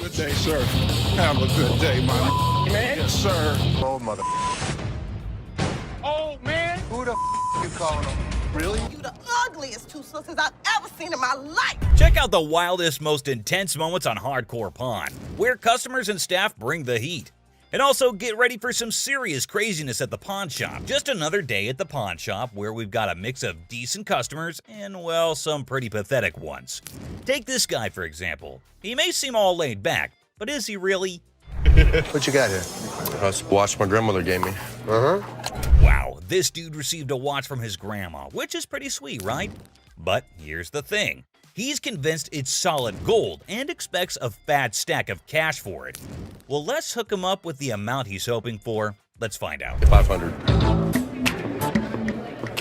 good day, sir. Have a good day, my man. Yes, sir. Old mother. Old man. Who the you calling him? Really? You the ugliest two sisters I've ever seen in my life. Check out the wildest, most intense moments on Hardcore Pawn, where customers and staff bring the heat. And also get ready for some serious craziness at the pawn shop. Just another day at the pawn shop where we've got a mix of decent customers and, well, some pretty pathetic ones. Take this guy, for example. He may seem all laid back, but is he really? What you got here? That's a watch my grandmother gave me. Wow, this dude received a watch from his grandma, which is pretty sweet, right? But here's the thing. He's convinced it's solid gold and expects a fat stack of cash for it. Well, let's hook him up with the amount he's hoping for. Let's find out. 500.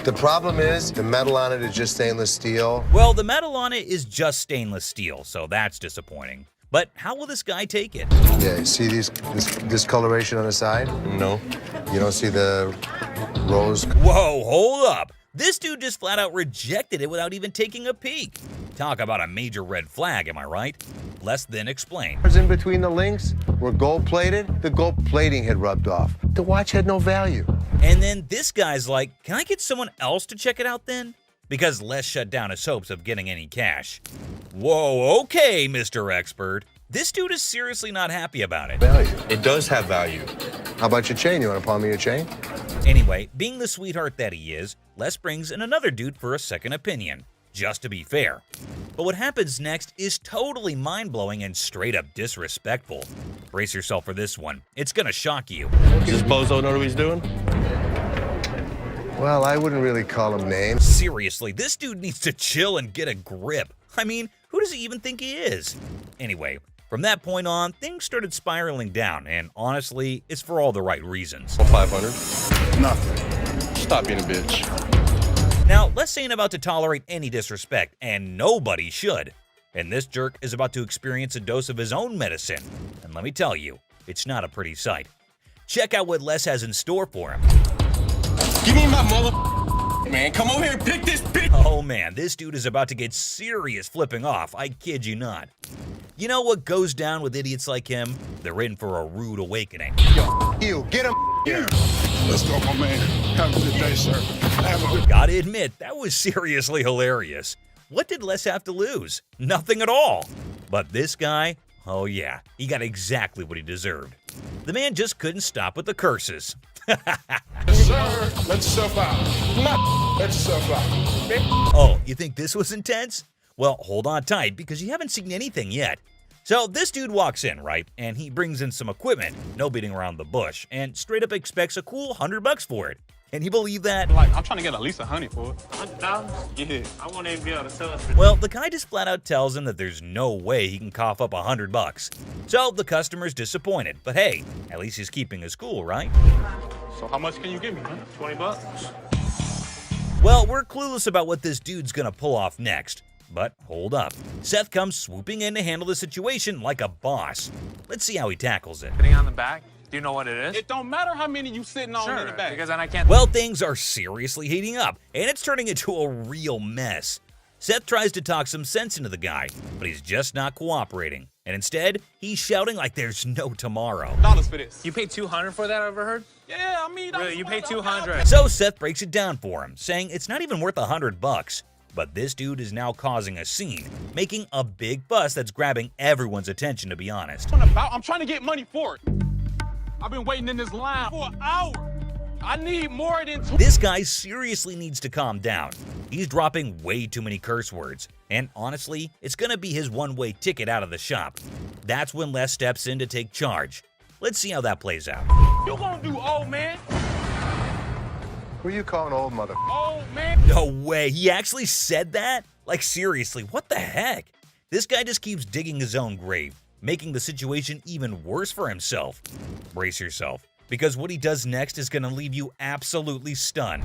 The problem is the metal on it is just stainless steel. Well, the metal on it is just stainless steel, so that's disappointing. But how will this guy take it? Yeah, you see this discoloration on the side? No. You don't see the rose? Whoa, hold up. This dude just flat out rejected it without even taking a peek. Talk about a major red flag, am I right? Less than explain. In between the links were gold plated. The gold plating had rubbed off. The watch had no value. And then this guy's like, can I get someone else to check it out then? Because Les shut down his hopes of getting any cash. Whoa, okay, Mr. Expert. This dude is seriously not happy about it. Value. It does have value. How about your chain? You want to pawn me your chain? Anyway, being the sweetheart that he is, Les brings in another dude for a second opinion, just to be fair. But what happens next is totally mind-blowing and straight up disrespectful. Brace yourself for this one. It's gonna shock you. Does this bozo know what he's doing? Well, I wouldn't really call him names. Seriously, this dude needs to chill and get a grip. I mean, who does he even think he is? Anyway, from that point on, things started spiraling down, and honestly, it's for all the right reasons. 500. Nothing. Stop being a bitch. Now, Les ain't about to tolerate any disrespect, and nobody should. And this jerk is about to experience a dose of his own medicine. And let me tell you, it's not a pretty sight. Check out what Les has in store for him. Give me my mother. Man, come over here and pick this bitch. Oh man, this dude is about to get serious flipping off, I kid you not. You know what goes down with idiots like him? They're in for a rude awakening. You, get him here. Let's go, my man. Have a good day, sir. Have a good Gotta admit, that was seriously hilarious. What did Les have to lose? Nothing at all. But this guy, oh yeah, he got exactly what he deserved. The man just couldn't stop with the curses. sir. Let yourself out. Let yourself out. Oh, you think this was intense? Well, hold on tight because you haven't seen anything yet. So this dude walks in, right? And he brings in some equipment, no beating around the bush, and straight up expects a cool $100 for it. Can you believe that? Like, I'm trying to get at least $100 for it. $100? Yeah. I won't even be able to sell it for Well, the guy just flat out tells him that there's no way he can cough up $100. So the customer's disappointed, but hey, at least he's keeping his cool, right? So how much can you give me, man? $20. Well, we're clueless about what this dude's gonna pull off next. But hold up. Seth comes swooping in to handle the situation like a boss. Let's see how he tackles it. Sitting on the back? Do you know what it is? It don't matter how many you sitting on in the back. Because then I can't. Well, things are seriously heating up, and it's turning into a real mess. Seth tries to talk some sense into the guy, but he's just not cooperating. And instead, he's shouting like there's no tomorrow. Dollars for this. You paid $200 for that, I overheard? Yeah, I mean, Really, you paid $200. So Seth breaks it down for him, saying it's not even worth $100. But this dude is now causing a scene, making a big fuss that's grabbing everyone's attention, to be honest. I'm trying to get money for it. I've been waiting in this line for an hour. I need more than two. This guy seriously needs to calm down. He's dropping way too many curse words. And honestly, it's gonna be his one-way ticket out of the shop. That's when Les steps in to take charge. Let's see how that plays out. You gonna do old man? Who you calling old mother? Old man? No way, he actually said that? Like seriously, what the heck? This guy just keeps digging his own grave, making the situation even worse for himself. Brace yourself, because what he does next is gonna leave you absolutely stunned.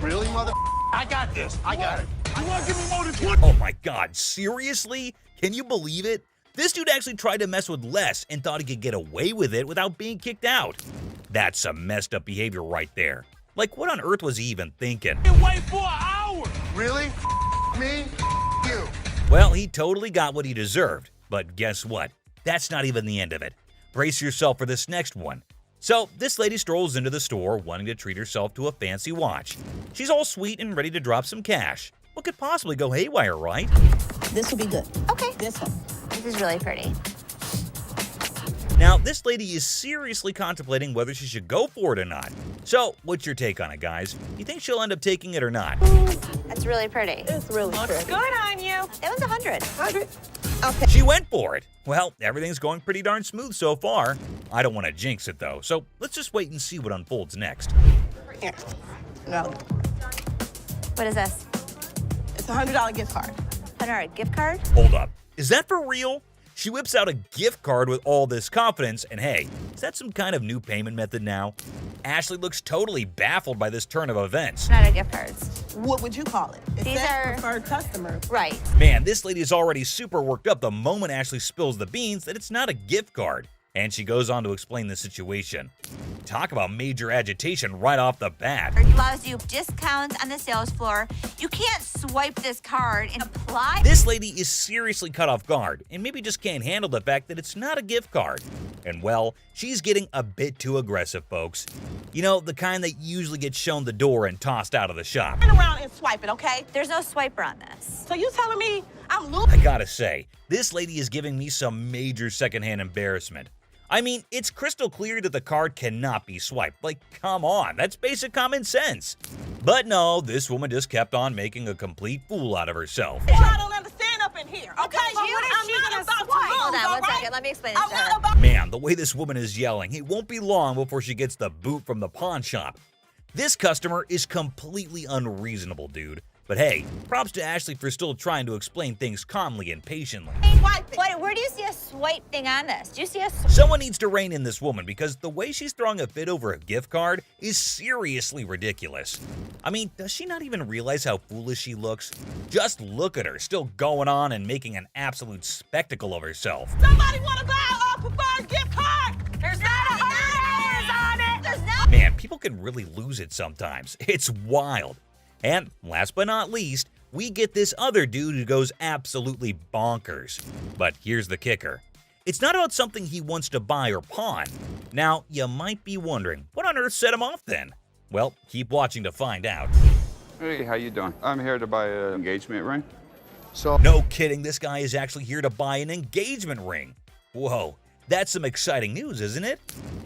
Really, mother? I got this. I got it. You wanna give me more than 20? Oh my god, seriously? Can you believe it? This dude actually tried to mess with Les and thought he could get away with it without being kicked out. That's some messed up behavior right there. Like, what on earth was he even thinking? Wait for an hour. Really? Me? You. Well, he totally got what he deserved. But guess what? that's not even the end of it. Brace yourself for this next one. So, this lady strolls into the store wanting to treat herself to a fancy watch. She's all sweet and ready to drop some cash. What could possibly go haywire, right? This will be good. Okay. This one. This is really pretty. Now, this lady is seriously contemplating whether she should go for it or not. So, what's your take on it, guys? You think she'll end up taking it or not? That's really pretty. It's really pretty. Good on you. That was 100. 100. Okay. She went for it. Well, everything's going pretty darn smooth so far. I don't want to jinx it though, so let's just wait and see what unfolds next. Here. No. What is this? It's a $100 gift card. $100 gift card? Hold up. Is that for real? She whips out a gift card with all this confidence, and hey, is that some kind of new payment method now? Ashley looks totally baffled by this turn of events. Not a gift cards. What would you call it? It These says are- preferred customer. Right. Man, this lady is already super worked up the moment Ashley spills the beans that it's not a gift card. And she goes on to explain the situation. Talk about major agitation right off the bat. It allows you discounts on the sales floor. You can't swipe this card and apply. This lady is seriously caught off guard and maybe just can't handle the fact that it's not a gift card. And well, she's getting a bit too aggressive, folks. You know, the kind that usually gets shown the door and tossed out of the shop. Turn around and swipe it, okay? There's no swiper on this. So you telling me I'm I losing? gotta say, this lady is giving me some major secondhand embarrassment. I mean, it's crystal clear that the card cannot be swiped. Like, come on, that's basic common sense. But no, this woman just kept on making a complete fool out of herself. I don't understand up in here, okay? But what is she I'm gonna not about to swipe? lose, Hold on all one right? second. Let me explain this I'm to her. not about Man, the way this woman is yelling, it won't be long before she gets the boot from the pawn shop. This customer is completely unreasonable, dude. But hey, props to Ashley for still trying to explain things calmly and patiently. swipe it. Where do you see a swipe thing on this? Do you see a Someone needs to rein in this woman because the way she's throwing a fit over a gift card is seriously ridiculous. I mean, does she not even realize how foolish she looks? Just look at her, still going on and making an absolute spectacle of herself. Somebody want to buy a preferred gift card? There's not $100 on it. There's not. Man, people can really lose it sometimes. It's wild. And last but not least, we get this other dude who goes absolutely bonkers. But here's the kicker. It's not about something he wants to buy or pawn. Now, you might be wondering, what on earth set him off then? Well, keep watching to find out. Hey, how you doing? I'm here to buy an engagement ring. So, No kidding, this guy is actually here to buy an engagement ring. Whoa, that's some exciting news, isn't it?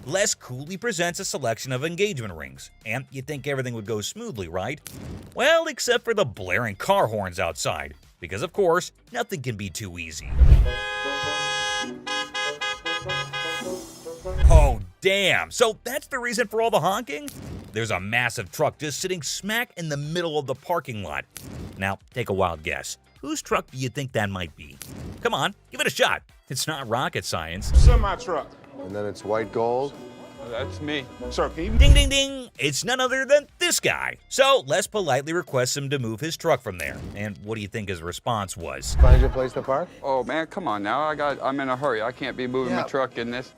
Les coolly presents a selection of engagement rings, and you'd think everything would go smoothly, right? Well, except for the blaring car horns outside, because of course, nothing can be too easy. Oh, damn, so that's the reason for all the honking? There's a massive truck just sitting smack in the middle of the parking lot. Now, take a wild guess. Whose truck do you think that might be? Come on, give it a shot. It's not rocket science. Semi truck. and then it's white gold. That's me. Sir, can you Ding, ding, ding. It's none other than this guy. So Les politely requests him to move his truck from there. And what do you think his response was? Find your place to park? Oh man, come on now. I'm in a hurry. I can't be moving my Yeah. truck in this.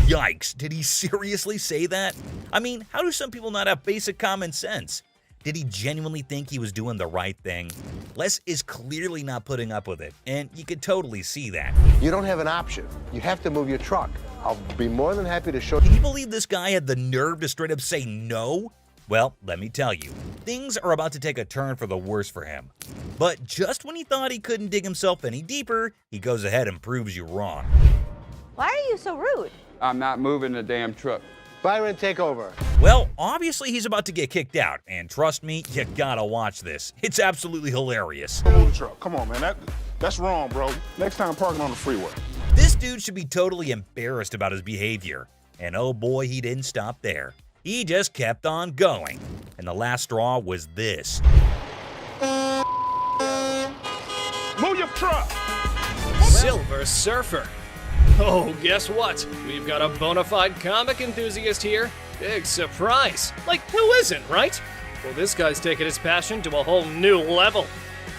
Yikes, did he seriously say that? I mean, how do some people not have basic common sense? Did he genuinely think he was doing the right thing? Les is clearly not putting up with it, and you could totally see that. You don't have an option. You have to move your truck. I'll be more than happy to show Can you. you believe this guy had the nerve to straight up say no? Well, let me tell you, things are about to take a turn for the worse for him. But just when he thought he couldn't dig himself any deeper, he goes ahead and proves you wrong. Why are you so rude? I'm not moving the damn truck. Byron, take over. Well, obviously he's about to get kicked out, and trust me, you gotta watch this. It's absolutely hilarious. move the truck? Come on, man. That's wrong, bro. Next time parking on the freeway. This dude should be totally embarrassed about his behavior. And oh boy, he didn't stop there. He just kept on going. And the last straw was this. Move your truck. Silver Surfer. Oh, guess what? We've got a bona fide comic enthusiast here. Big surprise. Like, who isn't, right? Well, this guy's taking his passion to a whole new level.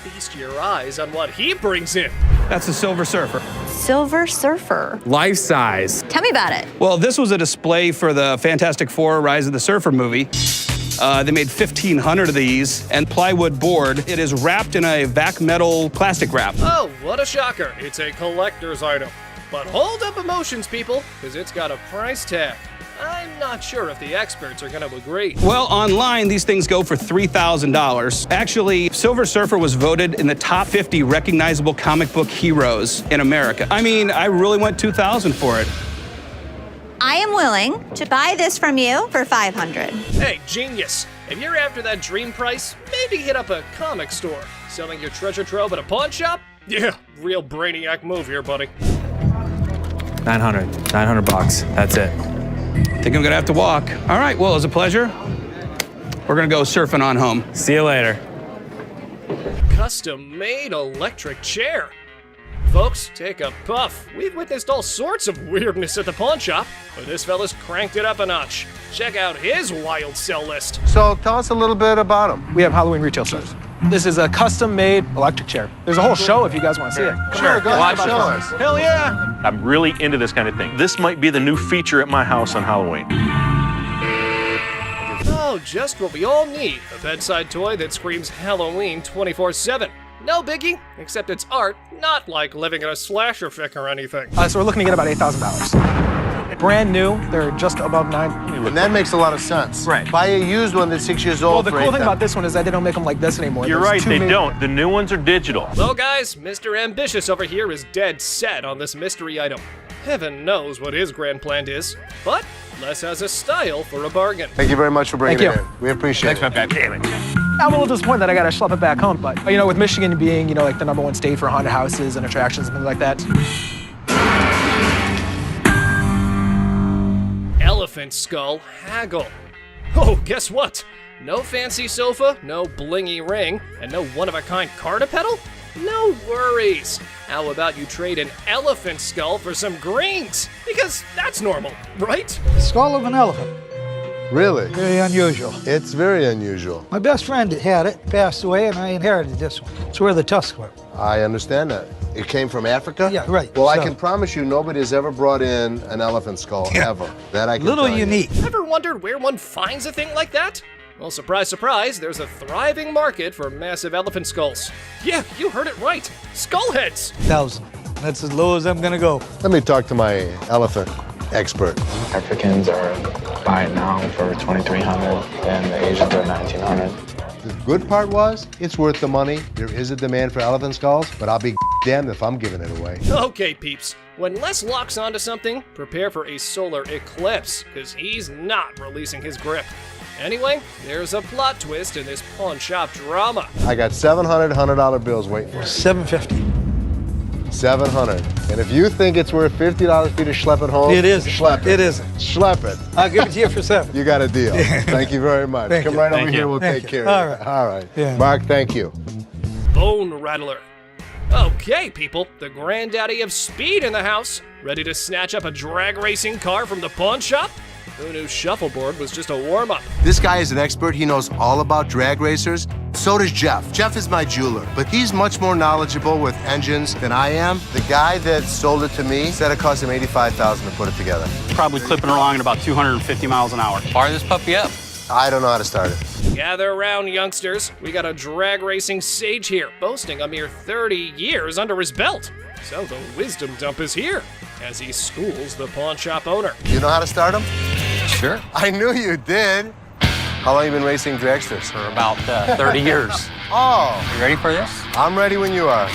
Feast your eyes on what he brings in. That's a Silver Surfer. Silver Surfer. Life size. Tell me about it. Well, this was a display for the Fantastic Four Rise of the Surfer movie. They made 1,500 of these, and plywood board. It is wrapped in a vac metal plastic wrap. Oh, what a shocker. It's a collector's item. But hold up emotions, people, because it's got a price tag. I'm not sure if the experts are going to agree. Well, online, these things go for $3,000. Actually, Silver Surfer was voted in the top 50 recognizable comic book heroes in America. I mean, I really went $2,000 for it. I am willing to buy this from you for $500. Hey, genius. If you're after that dream price, maybe hit up a comic store. Selling your treasure trove at a pawn shop? Yeah, real brainiac move here, buddy. 900 bucks. That's it. I think I'm gonna have to walk. All right, well, it was a pleasure. We're gonna go surfing on home. See you later. Custom-made electric chair. Folks, take a puff. We've witnessed all sorts of weirdness at the pawn shop, but this fella's cranked it up a notch. Check out his wild sell list. So tell us a little bit about him. We have Halloween retail stores. This is a custom-made electric chair. There's a whole show if you guys want to see it. Come Sure, go ahead, show us. Hell yeah! I'm really into this kind of thing. This might be the new feature at my house on Halloween. Oh, just what we all need. A bedside toy that screams Halloween 24/7. No biggie, except it's art, not like living in a slasher fic or anything. So we're looking to get about $8,000. Brand new, they're just above $9,000. And that makes a lot of sense. Right. Buy a used one that's 6 years old. Well, the for cool thing $8,000. about this one is that they don't make them like this anymore. You're There's right, two they made- don't. The new ones are digital. Well, guys, Mr. Ambitious over here is dead set on this mystery item. Heaven knows what his grand plan is, but Les has a style for a bargain. Thank you very much for bringing Thank it you. in. We appreciate it. I'm a little disappointed that I gotta schlep it back home, but you know, with Michigan being, you know, like the #1 state for haunted houses and attractions and things like that. Elephant skull haggle. Oh, guess what? No fancy sofa, no blingy ring, and no one-of-a-kind car to pedal? No worries. How about you trade an elephant skull for some greens? Because that's normal, right? Skull of an elephant. Really? Very unusual. It's very unusual. My best friend had it, passed away, and I inherited this one. It's where the tusks were. I understand that. It came from Africa? Yeah, right. Well, I So- can promise you nobody has ever brought in an elephant skull, ever. That I can Little tell you. unique. Ever wondered where one finds a thing like that? Well, surprise, surprise, there's a thriving market for massive elephant skulls. Yeah, you heard it right. Skull heads. 1,000. That's as low as I'm gonna go. Let me talk to my elephant expert. Africans are buying now for $2,300 and the Asians are $1,900. The good part was, it's worth the money. There is a demand for elephant skulls, but I'll be damned if I'm giving it away. Okay, peeps. When Les locks onto something, prepare for a solar eclipse, because he's not releasing his grip. Anyway, there's a plot twist in this pawn shop drama. I got 700 $100 bills waiting for me. $750. 700. And if you think it's worth $50 for you to schlep it home, It isn't. Schlep it. It isn't. Schlep it. I'll give it to you for 7. You got a deal. Thank you very much. Thank Come you. right over Thank here. you. We'll Thank take you. care All of right. it. All right. Yeah. Mark, thank you. Bone Rattler. Okay, people, the granddaddy of speed in the house. Ready to snatch up a drag racing car from the pawn shop? Who knew shuffleboard was just a warm-up? This guy is an expert. He knows all about drag racers. So does Jeff. Jeff is my jeweler, but he's much more knowledgeable with engines than I am. The guy that sold it to me said it cost him $85,000 to put it together. Probably clipping along at about 250 miles an hour. Fire this puppy up. I don't know how to start it. Gather around, youngsters. We got a drag racing sage here, boasting a mere 30 years under his belt. So the wisdom dump is here, as he schools the pawn shop owner. You know how to start him? Sure. I knew you did. How long you been racing dragsters? For about 30 years. Oh, You ready for this? I'm ready when you are.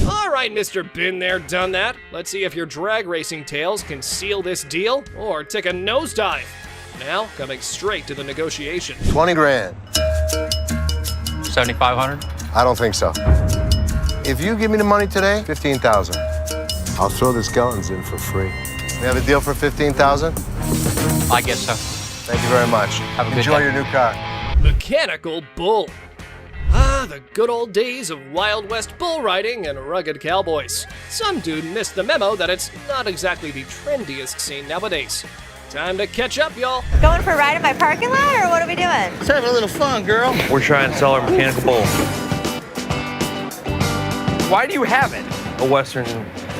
All right, Mr. Been There, Done That. Let's see if your drag racing tales can seal this deal or take a nosedive. Now, coming straight to the negotiation. 20 grand. 7,500. I don't think so. If you give me the money today, 15,000. I'll throw the skeletons in for free. We have a deal for 15,000? I guess so. Thank you very much. Have a good Enjoy day. your new car. Mechanical Bull. Ah, the good old days of Wild West bull riding and rugged cowboys. Some dude missed the memo that it's not exactly the trendiest scene nowadays. Time to catch up, y'all. Going for a ride in my parking lot, or what are we doing? Let's have a little fun, girl. We're trying to sell our mechanical bull. Why do you have it? A Western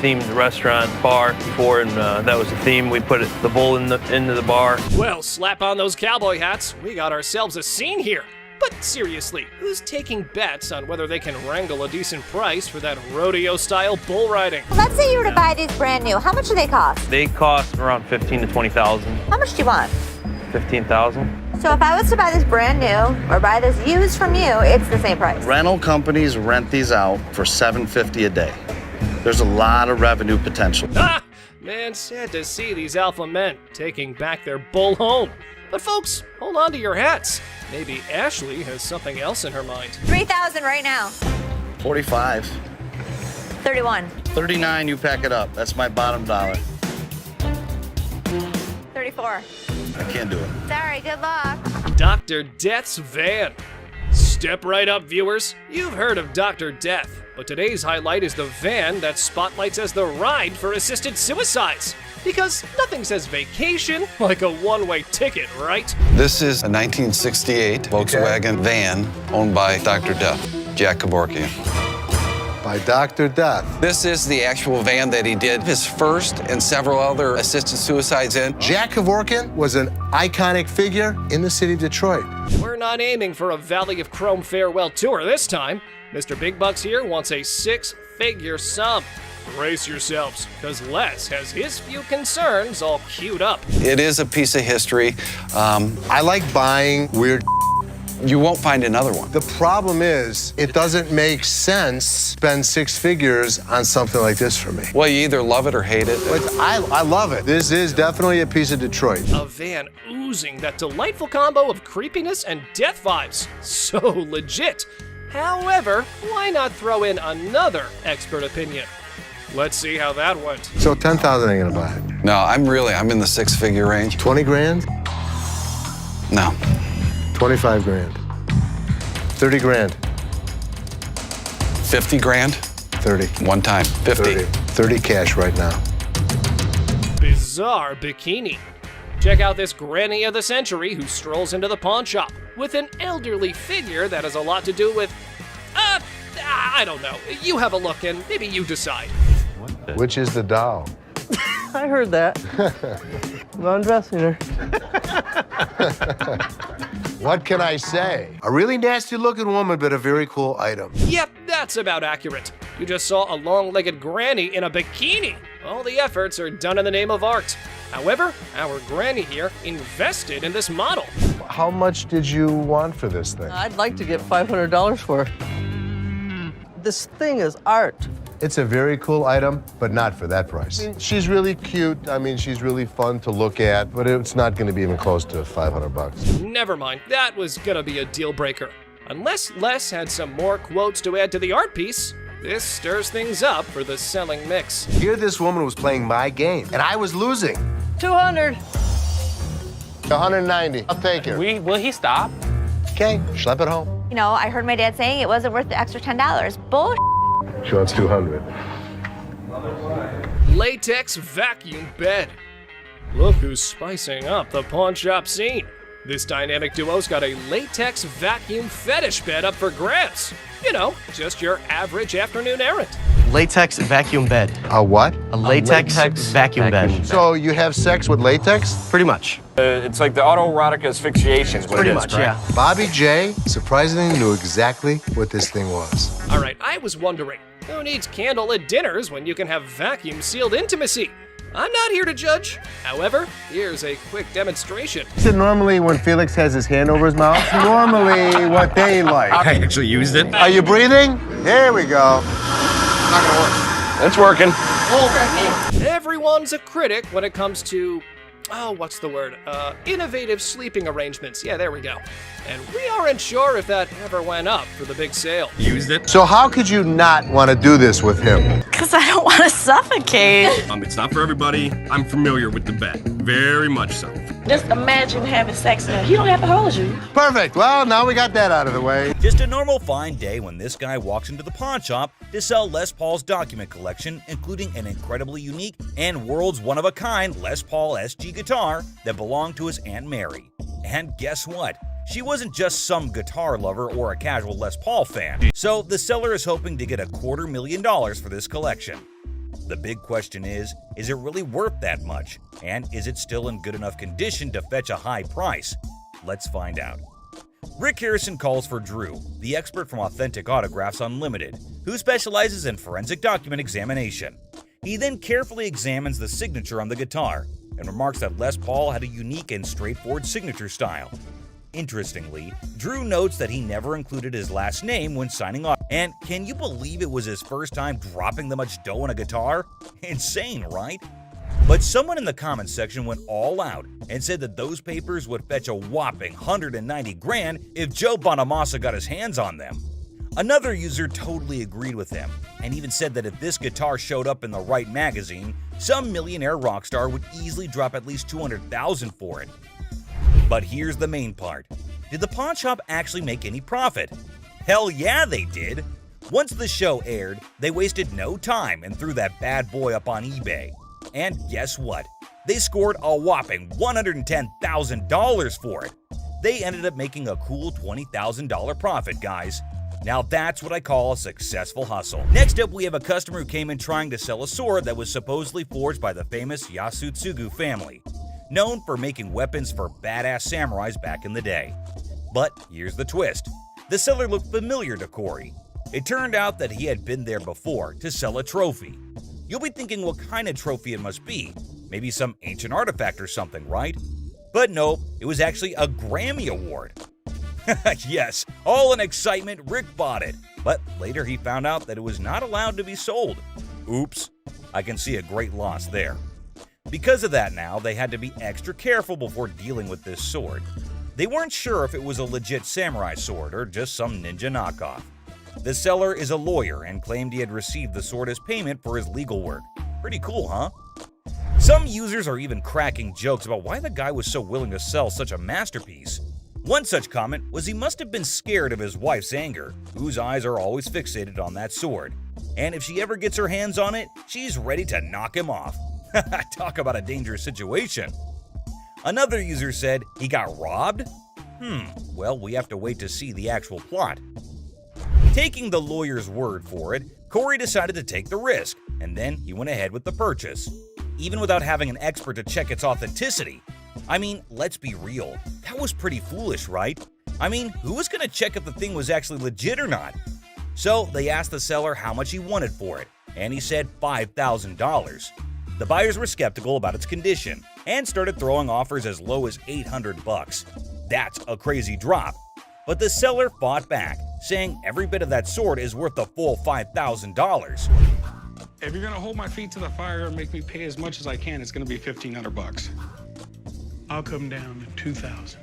themed restaurant bar before, and that was the theme. We put the bull into the bar. Well, slap on those cowboy hats. We got ourselves a scene here. But seriously, who's taking bets on whether they can wrangle a decent price for that rodeo-style bull riding? Let's say you were to buy these brand new. How much do they cost? They cost around $15,000 to $20,000. How much do you want? $15,000. So if I was to buy this brand new or buy this used from you, it's the same price. Rental companies rent these out for $750 a day. There's a lot of revenue potential. Ah! Man, sad to see these alpha men taking back their bull home. But folks, hold on to your hats. Maybe Ashley has something else in her mind. 3,000 right now. 45. 31. 39, you pack it up. That's my bottom dollar. 34. I can't do it. Sorry, good luck. Dr. Death's van. Step right up, viewers. You've heard of Dr. Death, but today's highlight is the van that spotlights as the ride for assisted suicides. Because nothing says vacation like a one-way ticket, right? This is a 1968 Volkswagen van owned by Dr. Death, Jack Kevorkian. By Dr. Death. This is the actual van that he did his first and several other assisted suicides in. Jack Kevorkian was an iconic figure in the city of Detroit. We're not aiming for a Valley of Chrome farewell tour this time. Mr. Big Bucks here wants a six-figure sum. Brace yourselves, because Les has his few concerns all queued up. It is a piece of history. I like buying weird. You won't find another one. The problem is, it doesn't make sense to spend six figures on something like this for me. Well, you either love it or hate it. But I love it. This is definitely a piece of Detroit. A van oozing that delightful combo of creepiness and death vibes. So legit. However, why not throw in another expert opinion? Let's see how that went. So 10,000 ain't gonna buy it. No, I'm in the six-figure range. 20 grand? No. 25 grand. 30 grand. 50 grand? 30. One time. 50. 30 cash right now. Bizarre bikini. Check out this granny of the century who strolls into the pawn shop with an elderly figure that has a lot to do with, I don't know. You have a look and maybe you decide. Which is the doll? I heard that. I'm undressing her. What can I say? A really nasty looking woman, but a very cool item. Yep, that's about accurate. You just saw a long-legged granny in a bikini. All the efforts are done in the name of art. However, our granny here invested in this model. How much did you want for this thing? I'd like to get $500 for it. This thing is art. It's a very cool item, but not for that price. I mean, she's really cute. I mean, she's really fun to look at, but it's not going to be even close to 500 bucks. Never mind, that was gonna be a deal breaker. Unless Les had some more quotes to add to the art piece, this stirs things up for the selling mix. Here this woman was playing my game, and I was losing. 200. 190. I'll take her. Will he stop? Okay, schlep it home. You know, I heard my dad saying it wasn't worth the extra $10. Bull. She wants 200. Latex vacuum bed. Look who's spicing up the pawn shop scene. This dynamic duo's got a latex vacuum fetish bed up for grabs. You know, just your average afternoon errand. Latex vacuum bed. A what? A latex vacuum bed. So you have sex with latex? Pretty much. It's like the autoerotic asphyxiation. is what Pretty it is, much, right? yeah. Bobby J surprisingly knew exactly what this thing was. All right, I was wondering, who needs candlelit dinners when you can have vacuum-sealed intimacy? I'm not here to judge. However, here's a quick demonstration. So normally when Felix has his hand over his mouth, normally what they like. I actually used it. Are you breathing? There we go. Not gonna work. It's working. Everyone's a critic when it comes to, what's the word? Innovative sleeping arrangements. Yeah, there we go. And we aren't sure if that ever went up for the big sale. Used it. So how could you not want to do this with him? Because I don't want to suffocate. It's not for everybody. I'm familiar with the bed. Very much so. Just imagine having sex now. He don't have to hold you. Perfect. Well, now we got that out of the way. Just a normal fine day when this guy walks into the pawn shop to sell Les Paul's document collection, including an incredibly unique and world's one-of-a-kind Les Paul SG guitar that belonged to his Aunt Mary. And guess what? She wasn't just some guitar lover or a casual Les Paul fan. So the seller is hoping to get $250,000 for this collection. The big question is it really worth that much? And is it still in good enough condition to fetch a high price? Let's find out. Rick Harrison calls for Drew, the expert from Authentic Autographs Unlimited, who specializes in forensic document examination. He then carefully examines the signature on the guitar and remarks that Les Paul had a unique and straightforward signature style. Interestingly, Drew notes that he never included his last name when signing off. And can you believe it was his first time dropping that much dough on a guitar? Insane, right? But someone in the comments section went all out and said that those papers would fetch a whopping 190 grand if Joe Bonamassa got his hands on them. Another user totally agreed with him and even said that if this guitar showed up in the right magazine, some millionaire rock star would easily drop at least $200,000 for it. But here's the main part. Did the pawn shop actually make any profit? Hell yeah, they did! Once the show aired, they wasted no time and threw that bad boy up on eBay. And guess what? They scored a whopping $110,000 for it. They ended up making a cool $20,000 profit, guys. Now that's what I call a successful hustle. Next up, we have a customer who came in trying to sell a sword that was supposedly forged by the famous Yasutsugu family, known for making weapons for badass samurais back in the day. But here's the twist. The seller looked familiar to Corey. It turned out that he had been there before to sell a trophy. You'll be thinking what kind of trophy it must be. Maybe some ancient artifact or something, right? But no, it was actually a Grammy Award. Yes, all in excitement, Rick bought it. But later he found out that it was not allowed to be sold. Oops, I can see a great loss there. Because of that now, they had to be extra careful before dealing with this sword. They weren't sure if it was a legit samurai sword or just some ninja knockoff. The seller is a lawyer and claimed he had received the sword as payment for his legal work. Pretty cool, huh? Some users are even cracking jokes about why the guy was so willing to sell such a masterpiece. One such comment was he must have been scared of his wife's anger, whose eyes are always fixated on that sword. And if she ever gets her hands on it, she's ready to knock him off. Talk about a dangerous situation. Another user said he got robbed? Well, we have to wait to see the actual plot. Taking the lawyer's word for it, Corey decided to take the risk, and then he went ahead with the purchase, even without having an expert to check its authenticity. I mean, let's be real, that was pretty foolish, right? I mean, who was going to check if the thing was actually legit or not? So they asked the seller how much he wanted for it, and he said $5,000. The buyers were skeptical about its condition and started throwing offers as low as $800. That's a crazy drop. But the seller fought back, saying every bit of that sword is worth the full $5,000. If you're gonna hold my feet to the fire and make me pay as much as I can, it's gonna be $1,500. I'll come down to $2,000.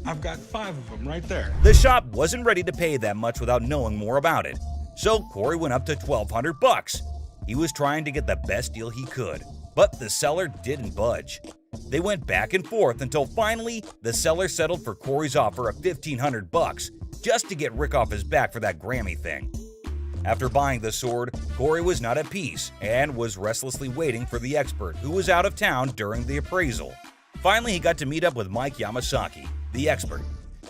I've got 5 of them right there. The shop wasn't ready to pay that much without knowing more about it, so Corey went up to $1,200. He was trying to get the best deal he could, but the seller didn't budge. They went back and forth until finally the seller settled for Corey's offer of $1,500 just to get Rick off his back for that Grammy thing. After buying the sword, Corey was not at peace and was restlessly waiting for the expert who was out of town during the appraisal. Finally, he got to meet up with Mike Yamasaki, the expert,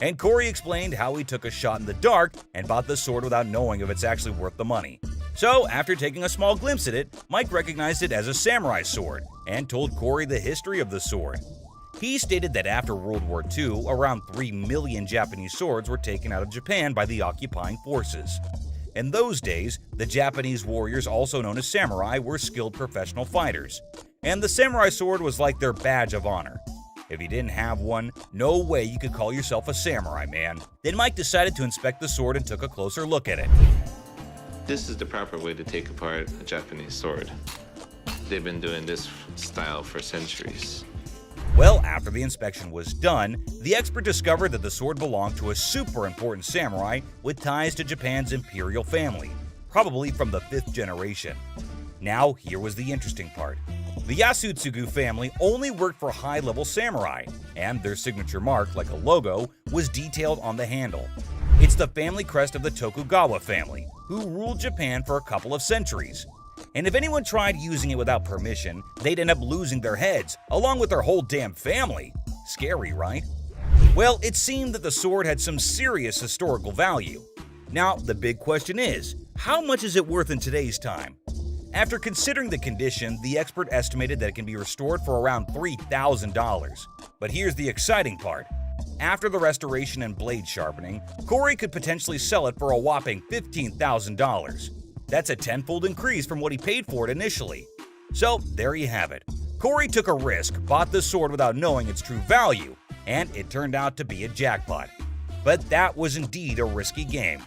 and Corey explained how he took a shot in the dark and bought the sword without knowing if it's actually worth the money. So, after taking a small glimpse at it, Mike recognized it as a samurai sword and told Corey the history of the sword. He stated that after World War II, around 3 million Japanese swords were taken out of Japan by the occupying forces. In those days, the Japanese warriors, also known as samurai, were skilled professional fighters, and the samurai sword was like their badge of honor. If you didn't have one, no way you could call yourself a samurai, man. Then Mike decided to inspect the sword and took a closer look at it. This is the proper way to take apart a Japanese sword. They've been doing this style for centuries. Well, after the inspection was done, the expert discovered that the sword belonged to a super important samurai with ties to Japan's imperial family, probably from the 5th generation. Now, here was the interesting part. The Yasutsugu family only worked for high-level samurai, and their signature mark, like a logo, was detailed on the handle. It's the family crest of the Tokugawa family, who ruled Japan for a couple of centuries. And if anyone tried using it without permission, they'd end up losing their heads, along with their whole damn family. Scary, right? Well, it seemed that the sword had some serious historical value. Now, the big question is, how much is it worth in today's time? After considering the condition, the expert estimated that it can be restored for around $3,000. But here's the exciting part. After the restoration and blade sharpening, Corey could potentially sell it for a whopping $15,000. That's a tenfold increase from what he paid for it initially. So there you have it. Corey took a risk, bought the sword without knowing its true value, and it turned out to be a jackpot. But that was indeed a risky game.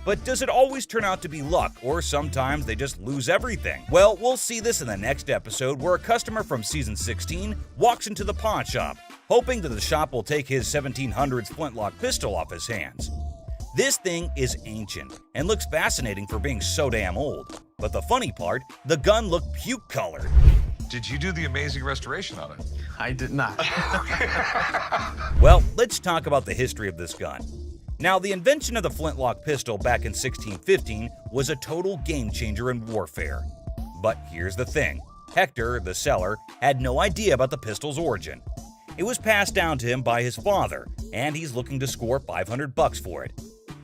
But does it always turn out to be luck, or sometimes they just lose everything? Well, we'll see this in the next episode, where a customer from Season 16 walks into the pawn shop, hoping that the shop will take his 1700s flintlock pistol off his hands. This thing is ancient, and looks fascinating for being so damn old. But the funny part, the gun looked puke-colored. Did you do the amazing restoration on it? I did not. Well, let's talk about the history of this gun. Now, the invention of the flintlock pistol back in 1615 was a total game changer in warfare. But here's the thing. Hector, the seller, had no idea about the pistol's origin. It was passed down to him by his father, and he's looking to score $500 for it.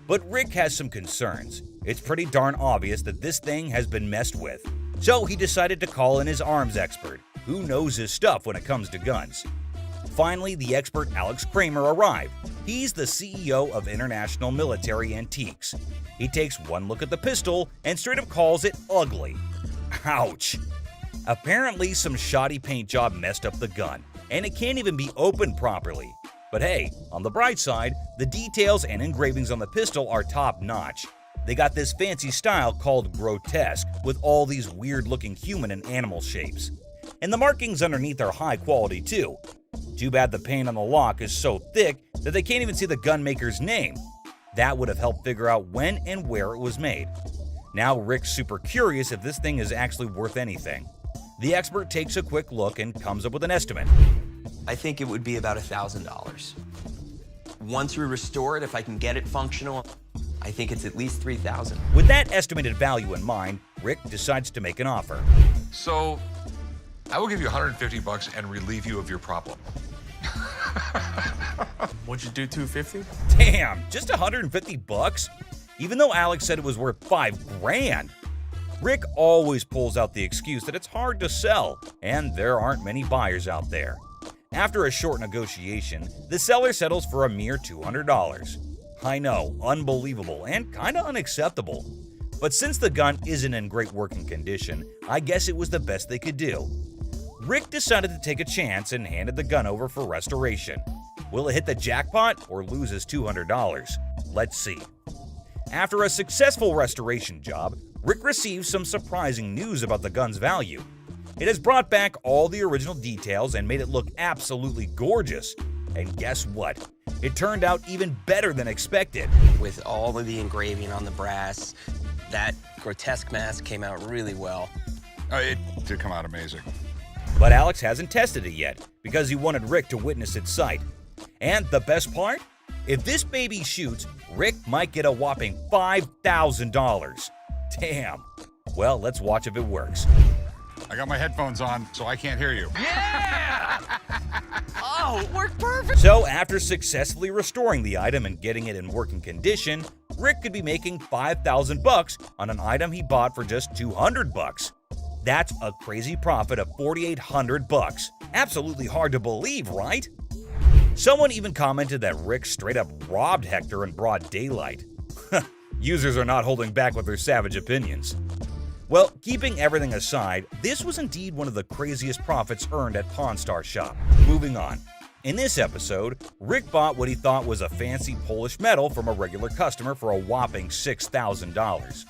But Rick has some concerns. It's pretty darn obvious that this thing has been messed with. So he decided to call in his arms expert, who knows his stuff when it comes to guns. Finally, the expert Alex Kramer arrived. He's the CEO of International Military Antiques. He takes one look at the pistol and straight up calls it ugly. Ouch! Apparently, some shoddy paint job messed up the gun, and it can't even be opened properly. But hey, on the bright side, the details and engravings on the pistol are top-notch. They got this fancy style called grotesque, with all these weird-looking human and animal shapes. And the markings underneath are high quality too. Too bad the paint on the lock is so thick that they can't even see the gun maker's name. That would have helped figure out when and where it was made. Now Rick's super curious if this thing is actually worth anything. The expert takes a quick look and comes up with an estimate. I think it would be about $1,000. Once we restore it, if I can get it functional, I think it's at least $3,000. With that estimated value in mind, Rick decides to make an offer. So, I will give you $150 and relieve you of your problem. Would you do $250? Damn, just $150? Even though Alex said it was worth $5,000. Rick always pulls out the excuse that it's hard to sell, and there aren't many buyers out there. After a short negotiation, the seller settles for a mere $200. I know, unbelievable and kinda unacceptable. But since the gun isn't in great working condition, I guess it was the best they could do. Rick decided to take a chance and handed the gun over for restoration. Will it hit the jackpot or lose his $200? Let's see. After a successful restoration job, Rick receives some surprising news about the gun's value. It has brought back all the original details and made it look absolutely gorgeous. And guess what? It turned out even better than expected. With all of the engraving on the brass, that grotesque mask came out really well. It did come out amazing. But Alex hasn't tested it yet because he wanted Rick to witness its sight. And the best part? If this baby shoots, Rick might get a whopping $5,000. Damn. Well, let's watch if it works. I got my headphones on, so I can't hear you. Oh, it worked perfect! So after successfully restoring the item and getting it in working condition, Rick could be making $5,000 on an item he bought for just $200. That's a crazy profit of $4,800. Absolutely hard to believe, right? Someone even commented that Rick straight up robbed Hector in broad daylight. Users are not holding back with their savage opinions. Well, keeping everything aside, this was indeed one of the craziest profits earned at Pawn Star Shop. Moving on. In this episode, Rick bought what he thought was a fancy Polish medal from a regular customer for a whopping $6,000.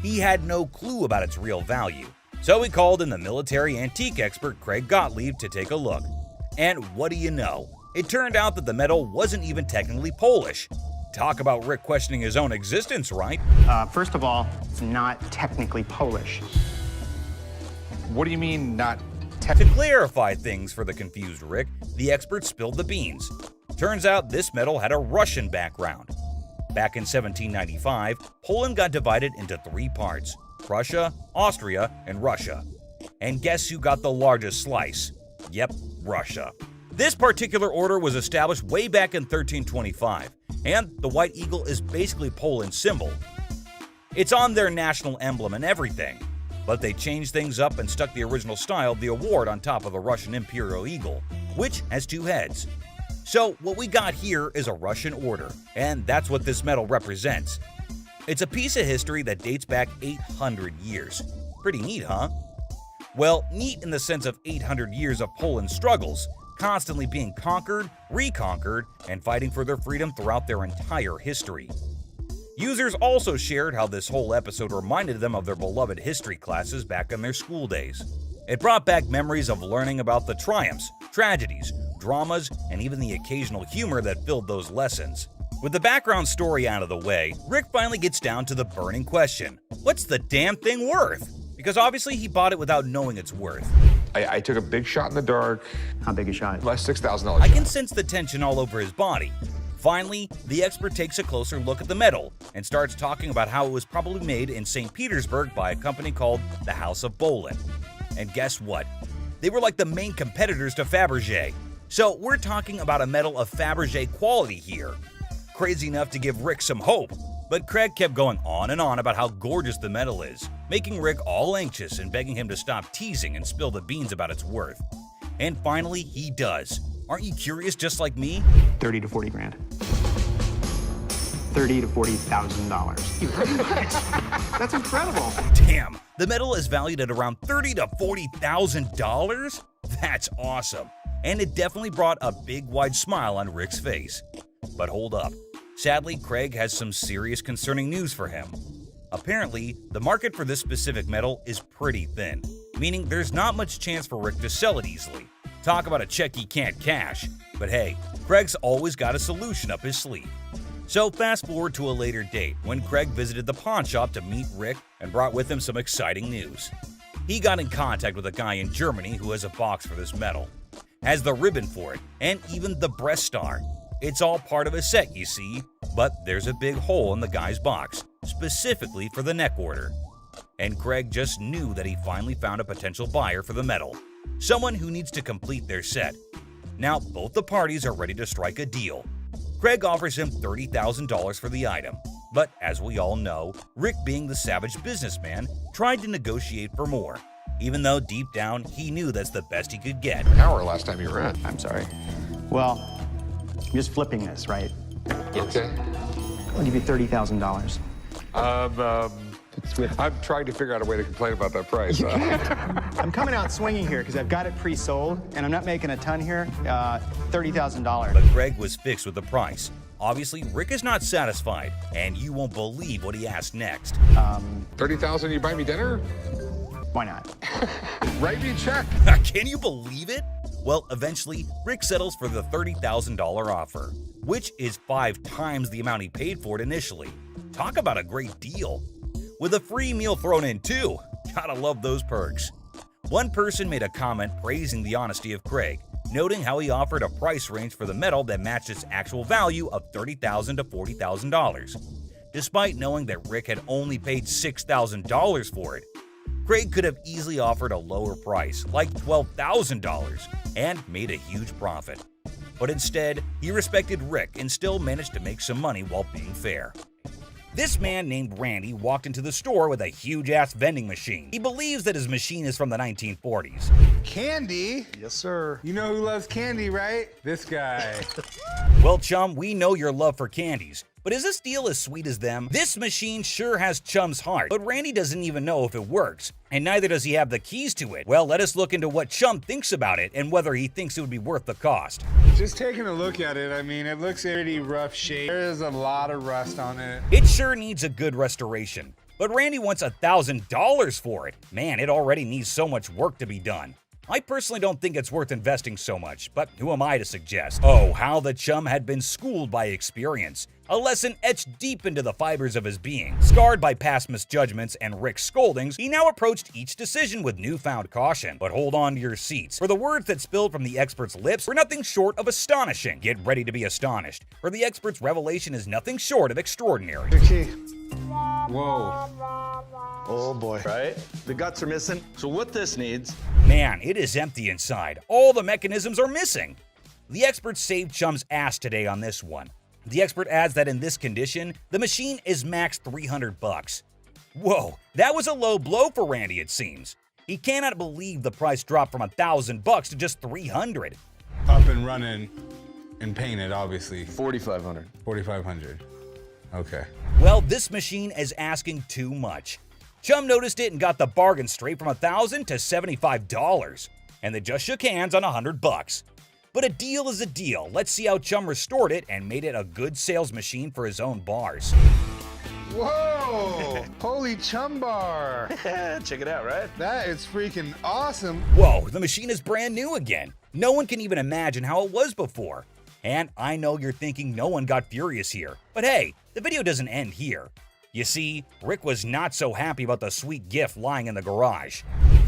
He had no clue about its real value, so he called in the military antique expert Craig Gottlieb to take a look. And what do you know? It turned out that the medal wasn't even technically Polish. Talk about Rick questioning his own existence, right? First of all, it's not technically Polish. What do you mean, not To clarify things for the confused Rick, the expert spilled the beans. Turns out this medal had a Russian background. Back in 1795, Poland got divided into 3 parts: Prussia, Austria, and Russia. And guess who got the largest slice? Yep, Russia. This particular order was established way back in 1325, and the White Eagle is basically Poland's symbol. It's on their national emblem and everything, but they changed things up and stuck the original style of the award on top of the Russian Imperial Eagle, which has 2 heads. So what we got here is a Russian order, and that's what this medal represents. It's a piece of history that dates back 800 years. Pretty neat, huh? Well, neat in the sense of 800 years of Poland's struggles, constantly being conquered, reconquered, and fighting for their freedom throughout their entire history. Users also shared how this whole episode reminded them of their beloved history classes back in their school days. It brought back memories of learning about the triumphs, tragedies, dramas, and even the occasional humor that filled those lessons. With the background story out of the way, Rick finally gets down to the burning question. What's the damn thing worth? Because obviously he bought it without knowing its worth. I took a big shot in the dark. How big a shot? Less $6,000 I shot. can sense the tension all over his body. Finally, the expert takes a closer look at the medal and starts talking about how it was probably made in St. Petersburg by a company called the House of Bolin. And guess what? They were like the main competitors to Fabergé. So we're talking about a medal of Fabergé quality here. Crazy enough to give Rick some hope. But Craig kept going on and on about how gorgeous the medal is, making Rick all anxious and begging him to stop teasing and spill the beans about its worth. And finally, he does. Aren't you curious just like me? 30 to 40 grand. $30 to $40,000. That's incredible. Damn, the medal is valued at around $30,000 to $40,000? That's awesome. And it definitely brought a big wide smile on Rick's face. But hold up. Sadly, Craig has some serious concerning news for him. Apparently, the market for this specific medal is pretty thin, meaning there's not much chance for Rick to sell it easily. Talk about a check he can't cash. But hey, Craig's always got a solution up his sleeve. So fast forward to a later date when Craig visited the pawn shop to meet Rick and brought with him some exciting news. He got in contact with a guy in Germany who has a box for this medal, has the ribbon for it, and even the breast star. It's all part of a set, you see, but there's a big hole in the guy's box, specifically for the neck order. And Craig just knew that he finally found a potential buyer for the medal, someone who needs to complete their set. Now, both the parties are ready to strike a deal. Craig offers him $30,000 for the item, but as we all know, Rick, being the savage businessman, tried to negotiate for more, even though deep down he knew that's the best he could get. An hour last time you were in. I'm sorry. Well, I'm just flipping this, right? Okay. I'll give you $30,000. I'm trying to figure out a way to complain about that price. I'm coming out swinging here because I've got it pre-sold, and I'm not making a ton here. $30,000. But Craig was fixed with the price. Obviously, Rick is not satisfied, and you won't believe what he asked next. $30,000, you buy me dinner? Why not? Write me a check. Can you believe it? Well, eventually, Rick settles for the $30,000 offer, which is 5 times the amount he paid for it initially. Talk about a great deal. With a free meal thrown in too. Gotta love those perks. One person made a comment praising the honesty of Craig, noting how he offered a price range for the medal that matched its actual value of $30,000 to $40,000. Despite knowing that Rick had only paid $6,000 for it, Craig could have easily offered a lower price, like $12,000, and made a huge profit. But instead, he respected Rick and still managed to make some money while being fair. This man named Randy walked into the store with a huge-ass vending machine. He believes that his machine is from the 1940s. Candy? Yes, sir. You know who loves candy, right? This guy. Well, chum, we know your love for candies. But is this deal as sweet as them? This machine sure has Chum's heart, but Randy doesn't even know if it works, and neither does he have the keys to it. Well, let us look into what Chum thinks about it and whether he thinks it would be worth the cost. Just taking a look at it, I mean, it looks pretty rough shape. There's a lot of rust on it. It sure needs a good restoration, but Randy wants $1,000 for it. Man, it already needs so much work to be done. I personally don't think it's worth investing so much, but who am I to suggest? Oh, how the chum had been schooled by experience. A lesson etched deep into the fibers of his being. Scarred by past misjudgments and Rick's scoldings, he now approached each decision with newfound caution. But hold on to your seats, for the words that spilled from the expert's lips were nothing short of astonishing. Get ready to be astonished, for the expert's revelation is nothing short of extraordinary. Whoa. Oh boy. Right? The guts are missing. So what this needs... Man, it is empty inside. All the mechanisms are missing. The expert saved Chum's ass today on this one. The expert adds that in this condition, the machine is max $300. Whoa, that was a low blow for Randy, it seems. He cannot believe the price dropped from $1,000 to just $300. Up and running And painted, obviously. 4,500. 4,500. Okay. Well, this machine is asking too much. Chum noticed it and got the bargain straight from $1,000 to $75. And they just shook hands on $100. But a deal is a deal. Let's see how Chum restored it and made it a good sales machine for his own bars. Whoa! Holy Chum bar! Check it out, right? That is freaking awesome. Whoa, the machine is brand new again. No one can even imagine how it was before. And I know you're thinking no one got furious here. But hey, the video doesn't end here. You see, Rick was not so happy about the sweet gift lying in the garage.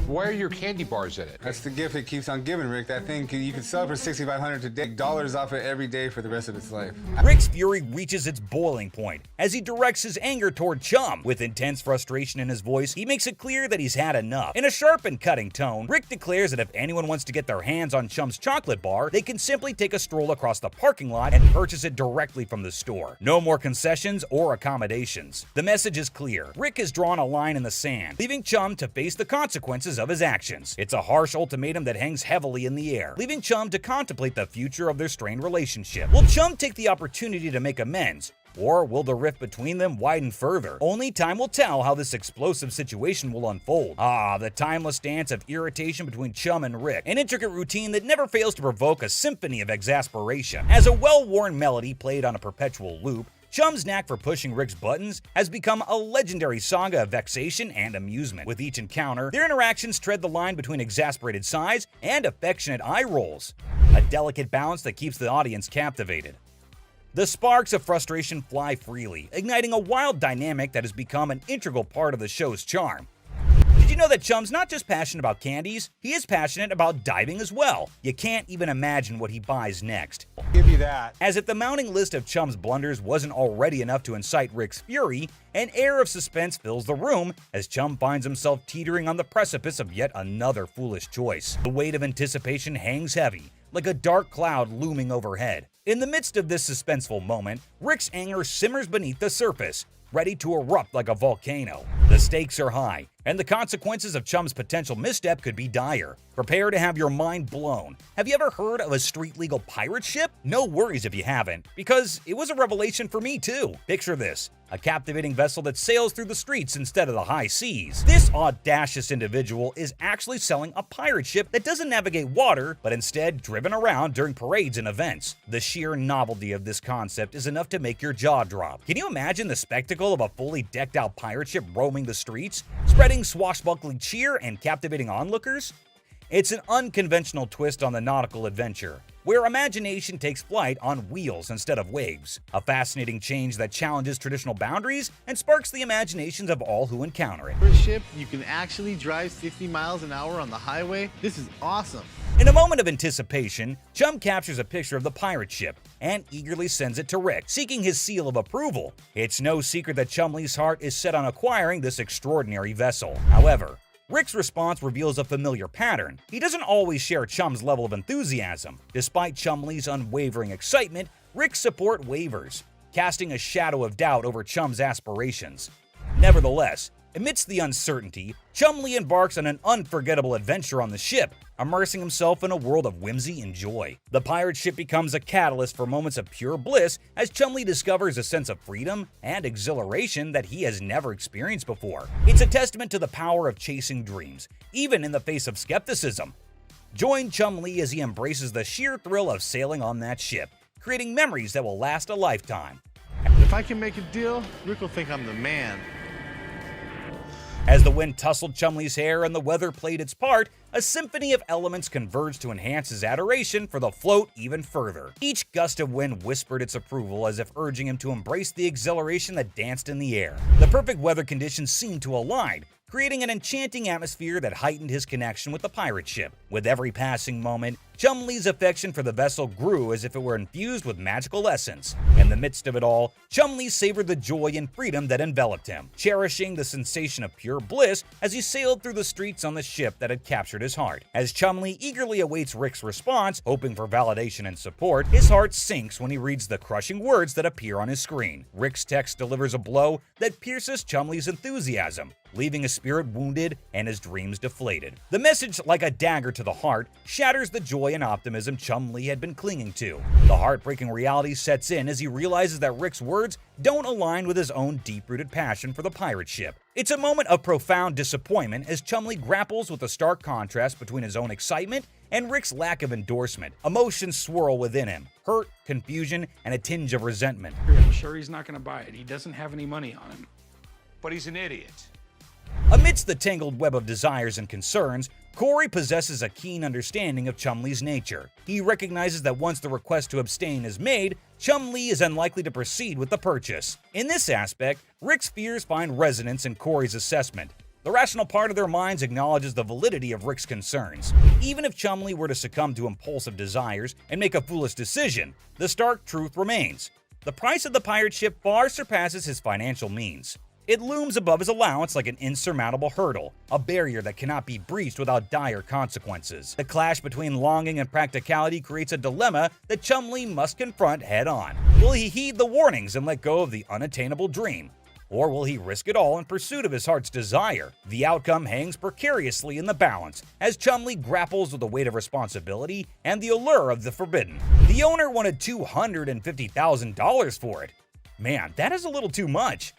Why are your candy bars in it? That's the gift it keeps on giving, Rick. That thing, you can sell for $6,500 today. Dollars off it every day for the rest of its life. Rick's fury reaches its boiling point as he directs his anger toward Chum. With intense frustration in his voice, he makes it clear that he's had enough. In a sharp and cutting tone, Rick declares that if anyone wants to get their hands on Chum's chocolate bar, they can simply take a stroll across the parking lot and purchase it directly from the store. No more concessions or accommodations. The message is clear. Rick has drawn a line in the sand, leaving Chum to face the consequences of his actions. It's a harsh ultimatum that hangs heavily in the air, leaving Chum to contemplate the future of their strained relationship. Will Chum take the opportunity to make amends? Or will the rift between them widen further? Only time will tell how this explosive situation will unfold. Ah, the timeless dance of irritation between Chum and Rick, an intricate routine that never fails to provoke a symphony of exasperation. As a well-worn melody played on a perpetual loop, Chum's knack for pushing Rick's buttons has become a legendary saga of vexation and amusement. With each encounter, their interactions tread the line between exasperated sighs and affectionate eye rolls, a delicate balance that keeps the audience captivated. The sparks of frustration fly freely, igniting a wild dynamic that has become an integral part of the show's charm. Did you know that Chum's not just passionate about candies, he is passionate about diving as well? You can't even imagine what he buys next. Give you that. As if the mounting list of Chum's blunders wasn't already enough to incite Rick's fury, an air of suspense fills the room as Chum finds himself teetering on the precipice of yet another foolish choice. The weight of anticipation hangs heavy, like a dark cloud looming overhead. In the midst of this suspenseful moment, Rick's anger simmers beneath the surface, ready to erupt like a volcano. The stakes are high, and the consequences of Chum's potential misstep could be dire. Prepare to have your mind blown. Have you ever heard of a street-legal pirate ship? No worries if you haven't, because it was a revelation for me too. Picture this: a captivating vessel that sails through the streets instead of the high seas. This audacious individual is actually selling a pirate ship that doesn't navigate water, but instead driven around during parades and events. The sheer novelty of this concept is enough to make your jaw drop. Can you imagine the spectacle of a fully decked out pirate ship roaming the streets, spreading swashbuckling cheer and captivating onlookers? It's an unconventional twist on the nautical adventure, where imagination takes flight on wheels instead of waves. A fascinating change that challenges traditional boundaries and sparks the imaginations of all who encounter it. For a ship, you can actually drive 60 miles an hour on the highway. This is awesome. In a moment of anticipation, Chum captures a picture of the pirate ship and eagerly sends it to Rick, seeking his seal of approval. It's no secret that Chumlee's heart is set on acquiring this extraordinary vessel. However, Rick's response reveals a familiar pattern. He doesn't always share Chum's level of enthusiasm. Despite Chumlee's unwavering excitement, Rick's support wavers, casting a shadow of doubt over Chum's aspirations. Nevertheless, amidst the uncertainty, Chumlee embarks on an unforgettable adventure on the ship, immersing himself in a world of whimsy and joy. The pirate ship becomes a catalyst for moments of pure bliss as Chumlee discovers a sense of freedom and exhilaration that he has never experienced before. It's a testament to the power of chasing dreams, even in the face of skepticism. Join Chumlee as he embraces the sheer thrill of sailing on that ship, creating memories that will last a lifetime. If I can make a deal, Rick will think I'm the man. As the wind tousled Chumlee's hair and the weather played its part, a symphony of elements converged to enhance his adoration for the float even further. Each gust of wind whispered its approval as if urging him to embrace the exhilaration that danced in the air. The perfect weather conditions seemed to align, creating an enchanting atmosphere that heightened his connection with the pirate ship. With every passing moment, Chumlee's affection for the vessel grew as if it were infused with magical essence. In the midst of it all, Chumlee savored the joy and freedom that enveloped him, cherishing the sensation of pure bliss as he sailed through the streets on the ship that had captured his heart. As Chumlee eagerly awaits Rick's response, hoping for validation and support, his heart sinks when he reads the crushing words that appear on his screen. Rick's text delivers a blow that pierces Chumlee's enthusiasm. leaving his spirit wounded and his dreams deflated. The message, like a dagger to the heart, shatters the joy and optimism Chum-Li had been clinging to. The heartbreaking reality sets in as he realizes that Rick's words don't align with his own deep-rooted passion for the pirate ship. It's a moment of profound disappointment as Chum-Li grapples with the stark contrast between his own excitement and Rick's lack of endorsement. Emotions swirl within him: hurt, confusion, and a tinge of resentment. I'm sure he's not going to buy it. He doesn't have any money on him. But he's an idiot. Amidst the tangled web of desires and concerns, Corey possesses a keen understanding of Chum-Li's nature. He recognizes that once the request to abstain is made, Chum-Li is unlikely to proceed with the purchase. In this aspect, Rick's fears find resonance in Corey's assessment. The rational part of their minds acknowledges the validity of Rick's concerns. Even if Chum-Li were to succumb to impulsive desires and make a foolish decision, the stark truth remains: the price of the pirate ship far surpasses his financial means. It looms above his allowance like an insurmountable hurdle, a barrier that cannot be breached without dire consequences. The clash between longing and practicality creates a dilemma that Chum-Li must confront head-on. Will he heed the warnings and let go of the unattainable dream? Or will he risk it all in pursuit of his heart's desire? The outcome hangs precariously in the balance as Chum-Li grapples with the weight of responsibility and the allure of the forbidden. The owner wanted $250,000 for it. Man, that is a little too much.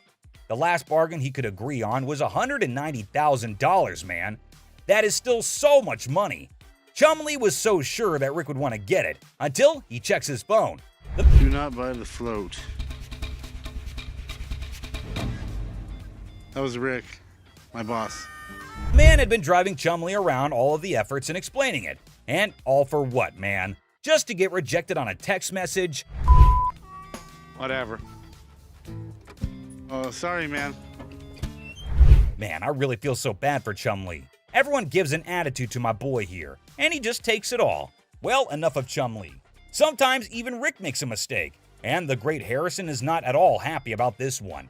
The last bargain he could agree on was $190,000, man. That is still so much money. Chum-Li was so sure that Rick would want to get it, until he checks his phone. Do not buy the float. That was Rick, my boss. The man had been driving Chum-Li around all of the efforts in explaining it. And all for what, man? Just to get rejected on a text message? Whatever. Oh, sorry, man. Man, I really feel so bad for Chum-Li. Everyone gives an attitude to my boy here, and he just takes it all. Well, enough of Chum-Li. Sometimes even Rick makes a mistake, and the great Harrison is not at all happy about this one.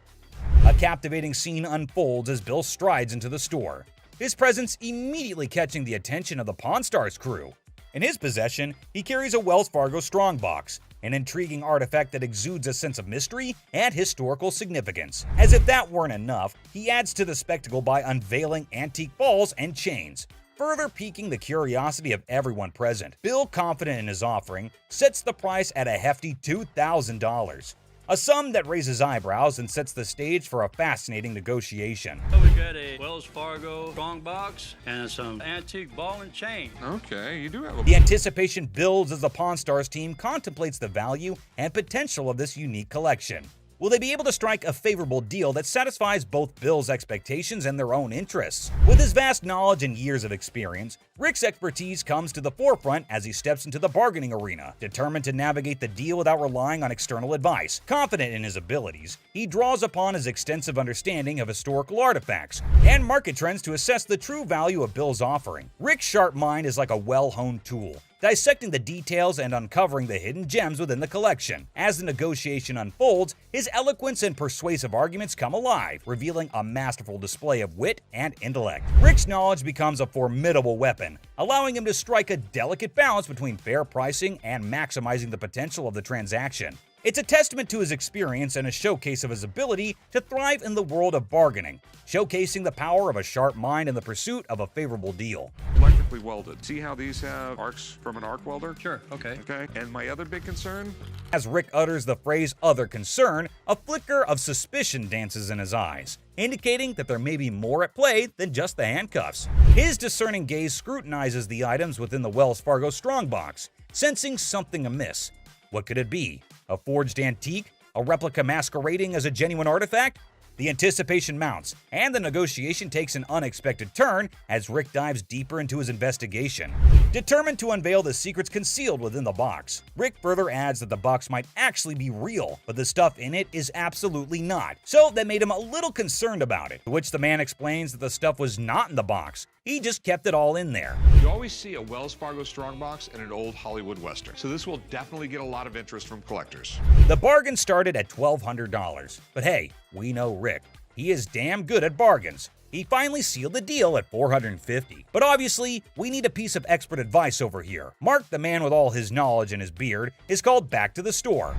A captivating scene unfolds as Bill strides into the store, his presence immediately catching the attention of the Pawn Stars crew. In his possession, he carries a Wells Fargo strongbox, an intriguing artifact that exudes a sense of mystery and historical significance. As if that weren't enough, he adds to the spectacle by unveiling antique balls and chains, further piquing the curiosity of everyone present. Bill, confident in his offering, sets the price at a hefty $2,000. A sum that raises eyebrows and sets the stage for a fascinating negotiation. We got a Wells Fargo strongbox and some antique ball and chain. Okay, you do have a... The anticipation builds as the Pawn Stars team contemplates the value and potential of this unique collection. Will they be able to strike a favorable deal that satisfies both Bill's expectations and their own interests? With his vast knowledge and years of experience, Rick's expertise comes to the forefront as he steps into the bargaining arena. Determined to navigate the deal without relying on external advice, confident in his abilities, he draws upon his extensive understanding of historical artifacts and market trends to assess the true value of Bill's offering. Rick's sharp mind is like a well-honed tool, dissecting the details and uncovering the hidden gems within the collection. As the negotiation unfolds, his eloquence and persuasive arguments come alive, revealing a masterful display of wit and intellect. Rick's knowledge becomes a formidable weapon, allowing him to strike a delicate balance between fair pricing and maximizing the potential of the transaction. It's a testament to his experience and a showcase of his ability to thrive in the world of bargaining, showcasing the power of a sharp mind in the pursuit of a favorable deal. Electrically welded. See how these have arcs from an arc welder? Sure, okay. Okay, and my other big concern? As Rick utters the phrase "other concern," a flicker of suspicion dances in his eyes, indicating that there may be more at play than just the handcuffs. His discerning gaze scrutinizes the items within the Wells Fargo strongbox, sensing something amiss. What could it be? A forged antique? A replica masquerading as a genuine artifact? The anticipation mounts, and the negotiation takes an unexpected turn as Rick dives deeper into his investigation. Determined to unveil the secrets concealed within the box, Rick further adds that the box might actually be real, but the stuff in it is absolutely not. So that made him a little concerned about it, to which the man explains that the stuff was not in the box. He just kept it all in there. You always see a Wells Fargo strongbox in an old Hollywood Western, so this will definitely get a lot of interest from collectors. The bargain started at $1,200, but hey, we know Rick. He is damn good at bargains. He finally sealed the deal at $450. But obviously, we need a piece of expert advice over here. Mark, the man with all his knowledge and his beard, is called back to the store.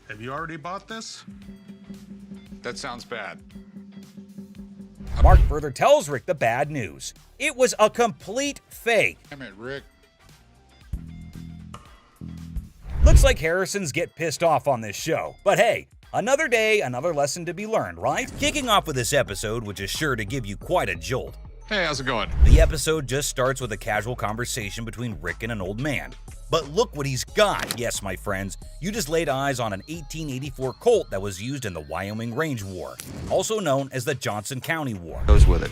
Have you already bought this? That sounds bad. Mark further tells Rick the bad news. It was a complete fake. Damn it, Rick. Looks like Harrisons get pissed off on this show, but hey, another day, another lesson to be learned, right? Kicking off with this episode, which is sure to give you quite a jolt. Hey, how's it going? The episode just starts with a casual conversation between Rick and an old man. But look what he's got. Yes, my friends, you just laid eyes on an 1884 Colt that was used in the Wyoming Range War, also known as the Johnson County War. Goes with it.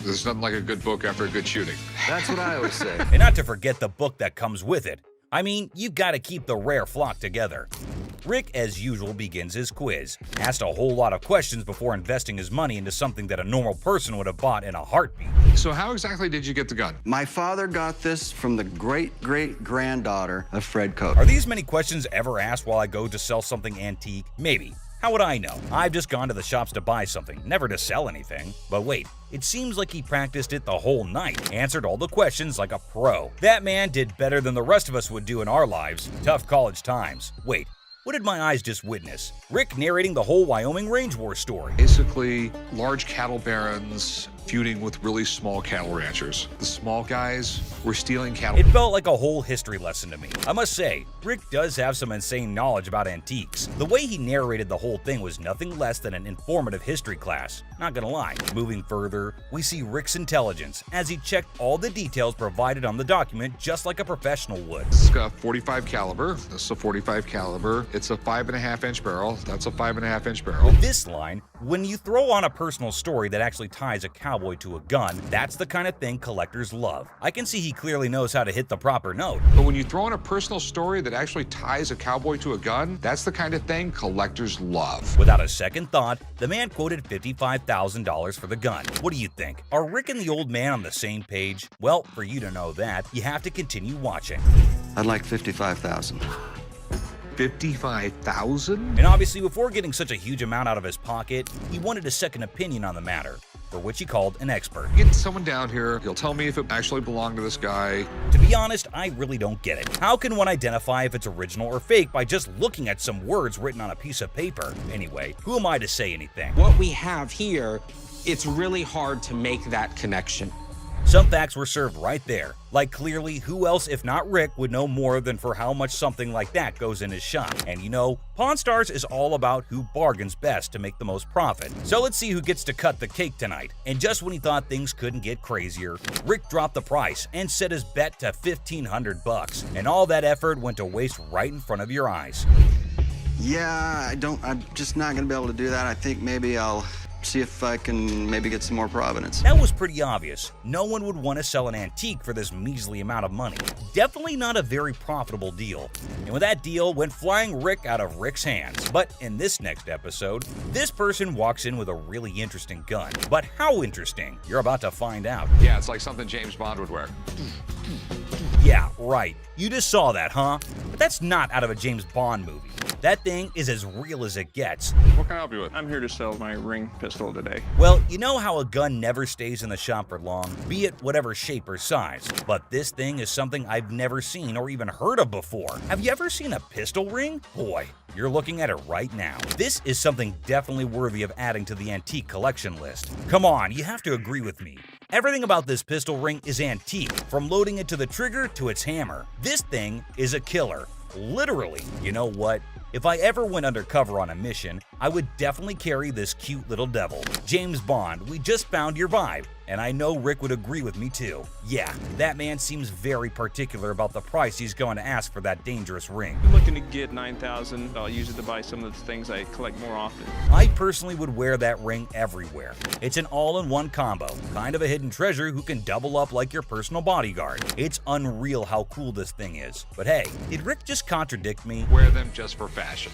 There's nothing like a good book after a good shooting. That's what I always say. And not to forget the book that comes with it. I mean, you gotta keep the rare flock together. Rick, as usual, begins his quiz. Asked a whole lot of questions before investing his money into something that a normal person would have bought in a heartbeat. So how exactly did you get the gun? My father got this from the great-great-granddaughter of Fred Koch. Are these many questions ever asked while I go to sell something antique? Maybe. How would I know? I've just gone to the shops to buy something, never to sell anything. But wait, it seems like he practiced it the whole night, answered all the questions like a pro. That man did better than the rest of us would do in our lives. Tough college times. Wait, what did my eyes just witness? Rick narrating the whole Wyoming Range War story. Basically, large cattle barons feuding with really small cattle ranchers. The small guys were stealing cattle. It felt like a whole history lesson to me. I must say, Rick does have some insane knowledge about antiques. The way he narrated the whole thing was nothing less than an informative history class. Not gonna lie. Moving further, we see Rick's intelligence as he checked all the details provided on the document just like a professional would. It's got 45 caliber. This is a 45 caliber. It's a 5.5-inch barrel. That's a 5.5-inch barrel. This line, when you throw on a personal story that actually ties a cowboy to a gun, that's the kind of thing collectors love. I can see he clearly knows how to hit the proper note. But when you throw in a personal story that actually ties a cowboy to a gun, that's the kind of thing collectors love. Without a second thought, the man quoted $55,000 for the gun. What do you think? Are Rick and the old man on the same page? Well, for you to know that, you have to continue watching. I'd like $55,000. $55,000? And obviously, before getting such a huge amount out of his pocket, he wanted a second opinion on the matter, for which he called an expert. Get someone down here, he'll tell me if it actually belonged to this guy. To be honest, I really don't get it. How can one identify if it's original or fake by just looking at some words written on a piece of paper? Anyway, who am I to say anything? What we have here, it's really hard to make that connection. Some facts were served right there. Like clearly, who else if not Rick would know more than for how much something like that goes in his shop. And you know, Pawn Stars is all about who bargains best to make the most profit. So let's see who gets to cut the cake tonight. And just when he thought things couldn't get crazier, Rick dropped the price and set his bet to $1,500. And all that effort went to waste right in front of your eyes. Yeah, I'm just not gonna be able to do that. I think maybe I'll see if I can maybe get some more provenance. That was pretty obvious. No one would want to sell an antique for this measly amount of money. Definitely not a very profitable deal. And with that deal went flying Rick out of Rick's hands. But in this next episode, this person walks in with a really interesting gun. But how interesting? You're about to find out. Yeah, it's like something James Bond would wear. Yeah, right. You just saw that, huh? But that's not out of a James Bond movie. That thing is as real as it gets. What can I help you with? I'm here to sell my ring pistol today. Well, you know how a gun never stays in the shop for long, be it whatever shape or size. But this thing is something I've never seen or even heard of before. Have you ever seen a pistol ring? Boy, you're looking at it right now. This is something definitely worthy of adding to the antique collection list. Come on, you have to agree with me. Everything about this pistol ring is antique, from loading it to the trigger to its hammer. This thing is a killer. Literally. You know what? If I ever went undercover on a mission, I would definitely carry this cute little devil. James Bond, we just found your vibe. And I know Rick would agree with me too. Yeah, that man seems very particular about the price he's going to ask for that dangerous ring. I'm looking to get $9,000. I'll use it to buy some of the things I collect more often. I personally would wear that ring everywhere. It's an all-in-one combo, kind of a hidden treasure who can double up like your personal bodyguard. It's unreal how cool this thing is. But hey, did Rick just contradict me? Wear them just for fashion.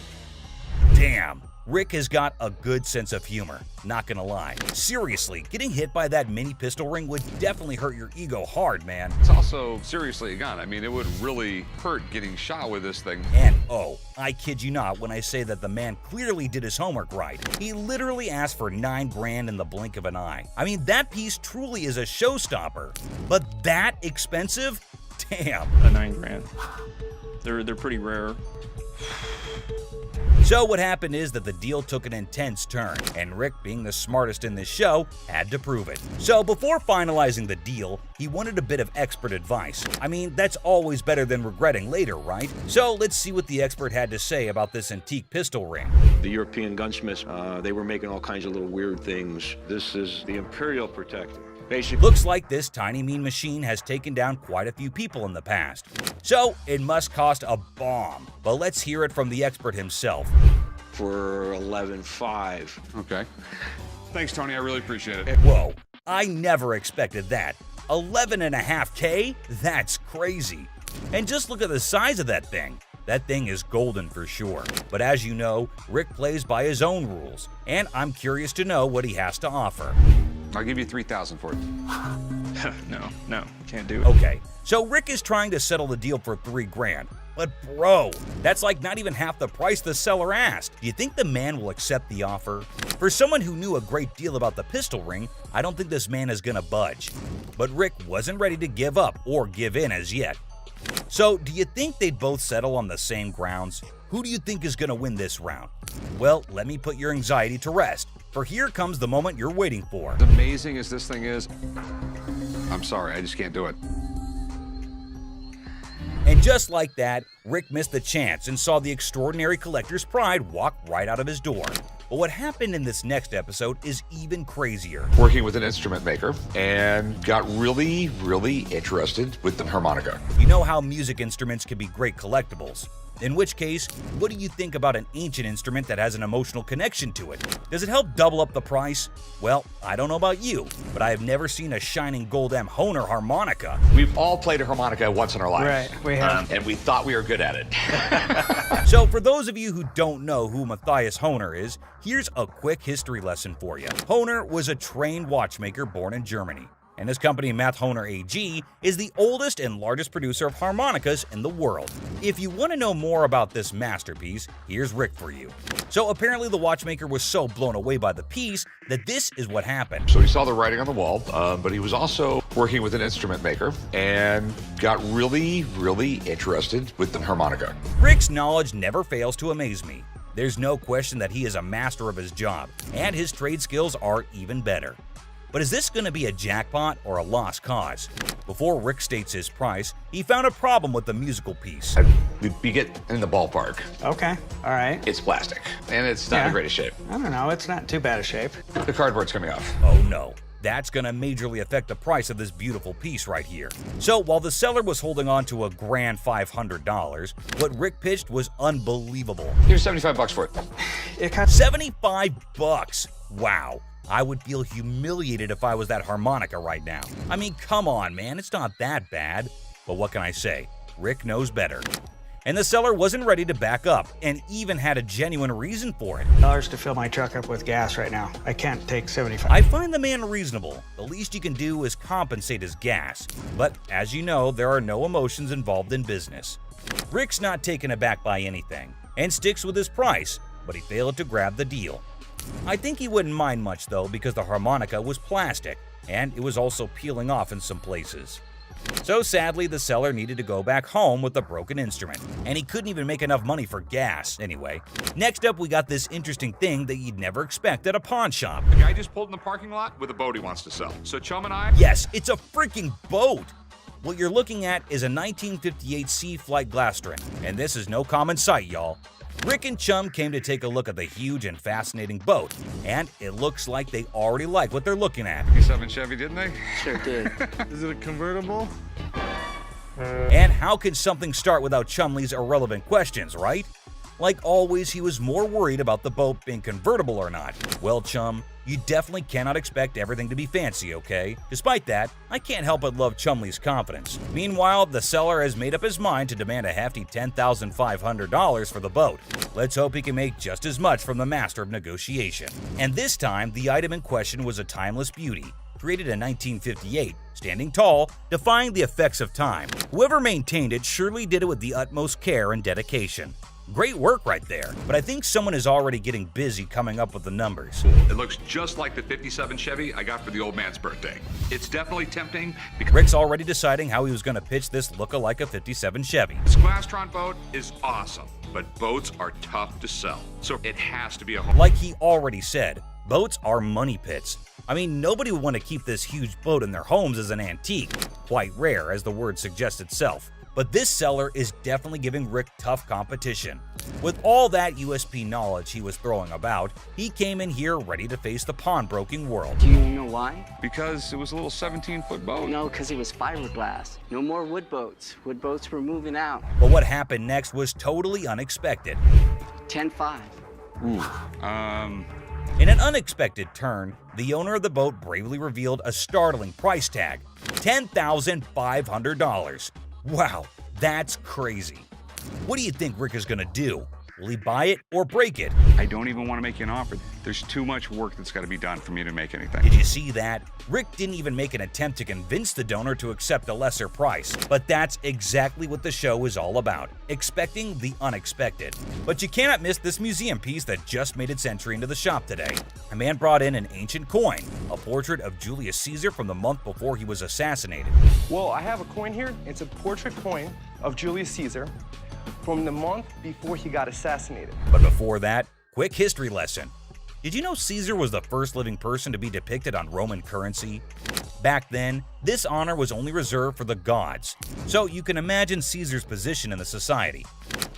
Damn. Rick has got a good sense of humor, not gonna lie. Seriously, getting hit by that mini pistol ring would definitely hurt your ego hard, man. It's also seriously a gun. I mean, it would really hurt getting shot with this thing. And oh, I kid you not when I say that the man clearly did his homework right. He literally asked for $9 grand in the blink of an eye. I mean, that piece truly is a showstopper. But that expensive? Damn. $9 grand. They're pretty rare. So what happened is that the deal took an intense turn, and Rick, being the smartest in this show, had to prove it. So before finalizing the deal, he wanted a bit of expert advice. I mean, that's always better than regretting later, right? So let's see what the expert had to say about this antique pistol ring. The European gunsmiths, they were making all kinds of little weird things. This is the Imperial Protector. Basically, looks like this tiny mean machine has taken down quite a few people in the past. So it must cost a bomb. But let's hear it from the expert himself. For $11,500. Okay. Thanks, Tony. I really appreciate it. Whoa, I never expected that. $11.5K? That's crazy. And just look at the size of that thing. That thing is golden for sure. But as you know, Rick plays by his own rules, and I'm curious to know what he has to offer. I'll give you $3,000 for it. No, can't do it. Okay, so Rick is trying to settle the deal for $3,000. But bro, that's like not even half the price the seller asked. Do you think the man will accept the offer? For someone who knew a great deal about the pistol ring, I don't think this man is gonna budge. But Rick wasn't ready to give up or give in as yet. So, do you think they'd both settle on the same grounds? Who do you think is going to win this round? Well, let me put your anxiety to rest, for here comes the moment you're waiting for. As amazing as this thing is, I'm sorry, I just can't do it. And just like that, Rick missed the chance and saw the extraordinary collector's pride walk right out of his door. But what happened in this next episode is even crazier. Working with an instrument maker and got really, really interested with the harmonica. You know how music instruments can be great collectibles. In which case, what do you think about an ancient instrument that has an emotional connection to it? Does it help double up the price? Well, I don't know about you, but I have never seen a shining gold M. Hohner harmonica. We've all played a harmonica once in our lives. Right, we have. And we thought we were good at it. So for those of you who don't know who Matthias Hohner is, here's a quick history lesson for you. Hohner was a trained watchmaker born in Germany. And his company, Math Hohner AG, is the oldest and largest producer of harmonicas in the world. If you want to know more about this masterpiece, here's Rick for you. So apparently the watchmaker was so blown away by the piece that this is what happened. So he saw the writing on the wall, but he was also working with an instrument maker and got really, really interested with the harmonica. Rick's knowledge never fails to amaze me. There's no question that he is a master of his job, and his trade skills are even better. But is this going to be a jackpot or a lost cause? Before Rick states his price, he found a problem with the musical piece. We get in the ballpark. Okay, all right. It's plastic, and it's not in the greatest shape. I don't know, it's not too bad a shape. The cardboard's coming off. Oh no. That's going to majorly affect the price of this beautiful piece right here. So while the seller was holding on to a grand $500, what Rick pitched was unbelievable. Here's $75 for it. It cost $75. Wow. I would feel humiliated if I was that harmonica right now. I mean, come on, man, it's not that bad. But what can I say? Rick knows better. And the seller wasn't ready to back up, and even had a genuine reason for it. $1 to fill my truck up with gas right now. I can't take 75. I find the man reasonable. The least you can do is compensate his gas. But as you know, there are no emotions involved in business. Rick's not taken aback by anything, and sticks with his price, but he failed to grab the deal. I think he wouldn't mind much though, because the harmonica was plastic, and it was also peeling off in some places. So sadly, the seller needed to go back home with the broken instrument, and he couldn't even make enough money for gas anyway. Next up, we got this interesting thing that you'd never expect at a pawn shop. The guy just pulled in the parking lot with a boat he wants to sell. So Chum and I... Yes, it's a freaking boat! What you're looking at is a 1958 Sea Flight Glastron, and this is no common sight, y'all. Rick and Chum came to take a look at the huge and fascinating boat, and it looks like they already like what they're looking at. 57 Chevy, didn't they? Sure did. Is it a convertible? And how could something start without Chumley's irrelevant questions, right? Like always, he was more worried about the boat being convertible or not. Well, Chum, you definitely cannot expect everything to be fancy, okay? Despite that, I can't help but love Chumley's confidence. Meanwhile, the seller has made up his mind to demand a hefty $10,500 for the boat. Let's hope he can make just as much from the master of negotiation. And this time, the item in question was a timeless beauty, created in 1958, standing tall, defying the effects of time. Whoever maintained it surely did it with the utmost care and dedication. Great work right there, but I think someone is already getting busy coming up with the numbers. It looks just like the 57 Chevy I got for the old man's birthday. It's definitely tempting Rick's already deciding how he was going to pitch this look-alike a 57 Chevy. this Glastron boat is awesome, but boats are tough to sell, so it has to be a home. Like he already said, boats are money pits. I mean, nobody would want to keep this huge boat in their homes as an antique. Quite rare, as the word suggests itself. But this seller is definitely giving Rick tough competition. With all that USP knowledge he was throwing about, he came in here ready to face the pawnbroking world. Do you know why? Because it was a little 17-foot boat. No, because it was fiberglass. No more wood boats. Wood boats were moving out. But what happened next was totally unexpected. 10-5. In an unexpected turn, the owner of the boat bravely revealed a startling price tag, $10,500. Wow, that's crazy. What do you think Rick is gonna do? Will he buy it or break it? I don't even want to make you an offer. There's too much work that's got to be done for me to make anything. Did you see that? Rick didn't even make an attempt to convince the donor to accept a lesser price. But that's exactly what the show is all about, expecting the unexpected. But you cannot miss this museum piece that just made its entry into the shop today. A man brought in an ancient coin, a portrait of Julius Caesar from the month before he was assassinated. Well, I have a coin here. It's a portrait coin of Julius Caesar from the month before he got assassinated. But before that, quick history lesson. Did you know Caesar was the first living person to be depicted on Roman currency? Back then, this honor was only reserved for the gods, so you can imagine Caesar's position in the society.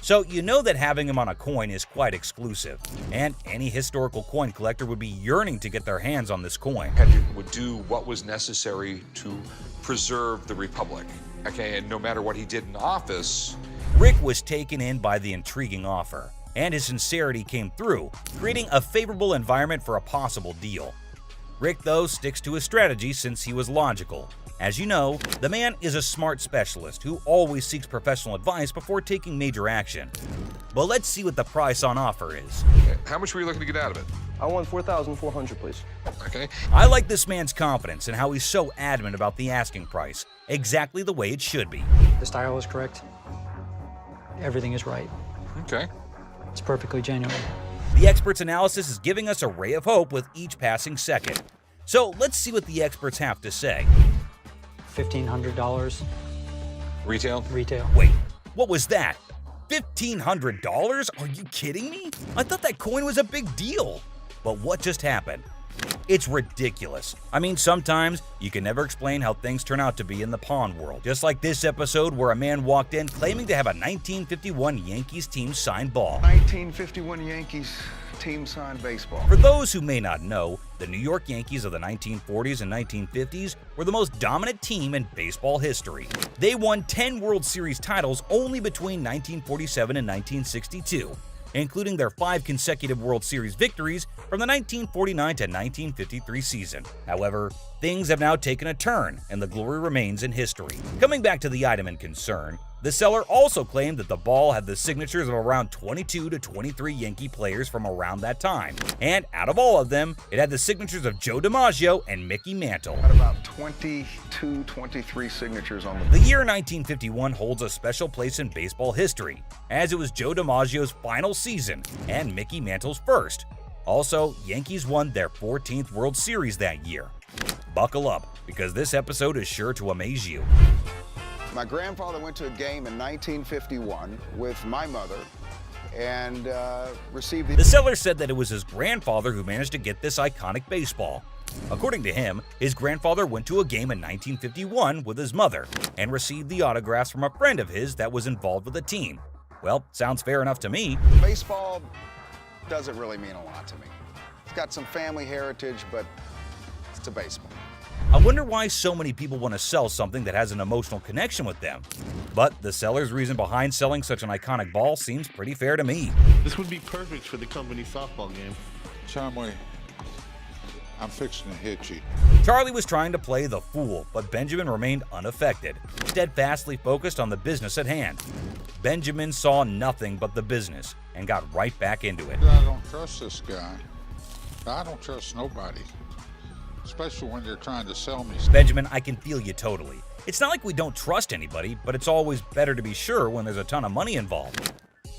So you know that having him on a coin is quite exclusive, and any historical coin collector would be yearning to get their hands on this coin. Would do what was necessary to preserve the Republic. Okay, and no matter what he did in office, Rick was taken in by the intriguing offer, and his sincerity came through, creating a favorable environment for a possible deal. Rick, though, sticks to his strategy since he was logical. As you know, the man is a smart specialist who always seeks professional advice before taking major action. But let's see what the price on offer is. how much were you looking to get out of it? I want $4,400, please. Okay. I like this man's confidence and how he's so adamant about the asking price, exactly the way it should be. The style is correct. Everything is right. Okay. It's perfectly genuine. The expert's analysis is giving us a ray of hope with each passing second. So let's see what the experts have to say. $1,500. Retail? Retail. Wait, what was that? $1,500? Are you kidding me? I thought that coin was a big deal. But what just happened? It's ridiculous. I mean, sometimes you can never explain how things turn out to be in the pawn world. Just like this episode where a man walked in claiming to have a 1951 Yankees team signed ball. 1951 Yankees team signed baseball. For those who may not know, the New York Yankees of the 1940s and 1950s were the most dominant team in baseball history. They won 10 World Series titles only between 1947 and 1962. Including their 5 consecutive World Series victories from the 1949 to 1953 season. However, things have now taken a turn, and the glory remains in history. Coming back to the item in concern, the seller also claimed that the ball had the signatures of around 22 to 23 Yankee players from around that time. And out of all of them, it had the signatures of Joe DiMaggio and Mickey Mantle. Had about 22, 23 signatures on The year 1951 holds a special place in baseball history, as it was Joe DiMaggio's final season and Mickey Mantle's first. Also, Yankees won their 14th World Series that year. Buckle up, because this episode is sure to amaze you. My grandfather went to a game in 1951 with my mother and received The seller said that it was his grandfather who managed to get this iconic baseball. According to him, his grandfather went to a game in 1951 with his mother and received the autographs from a friend of his that was involved with the team. Well, sounds fair enough to me. Baseball doesn't really mean a lot to me. It's got some family heritage, but it's a baseball. I wonder why so many people want to sell something that has an emotional connection with them. But the seller's reason behind selling such an iconic ball seems pretty fair to me. This would be perfect for the company softball game. Chumley, I'm fixing to hit you. Charlie was trying to play the fool, but Benjamin remained unaffected, steadfastly focused on the business at hand. Benjamin saw nothing but the business and got right back into it. I don't trust this guy. I don't trust nobody, especially when they're trying to sell me stuff. Benjamin, I can feel you totally. It's not like we don't trust anybody, but it's always better to be sure when there's a ton of money involved.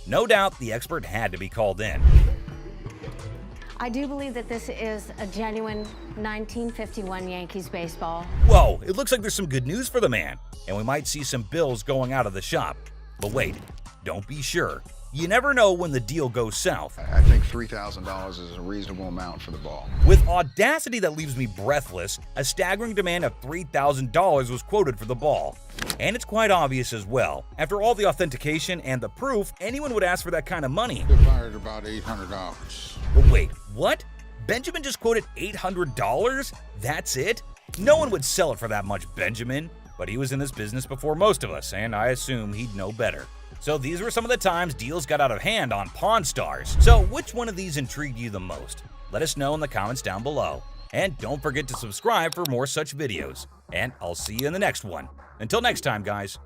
No doubt the expert had to be called in. I do believe that this is a genuine 1951 Yankees baseball. Whoa, it looks like there's some good news for the man, and we might see some bills going out of the shop. But wait, don't be sure. You never know when the deal goes south. I think $3,000 is a reasonable amount for the ball. With audacity that leaves me breathless, a staggering demand of $3,000 was quoted for the ball. And it's quite obvious as well. After all the authentication and the proof, anyone would ask for that kind of money. They fired about $800. But wait, what? Benjamin just quoted $800? That's it? No one would sell it for that much, Benjamin. But he was in this business before most of us, and I assume he'd know better. So these were some of the times deals got out of hand on Pawn Stars. So which one of these intrigued you the most? Let us know in the comments down below. And don't forget to subscribe for more such videos. And I'll see you in the next one. Until next time, guys.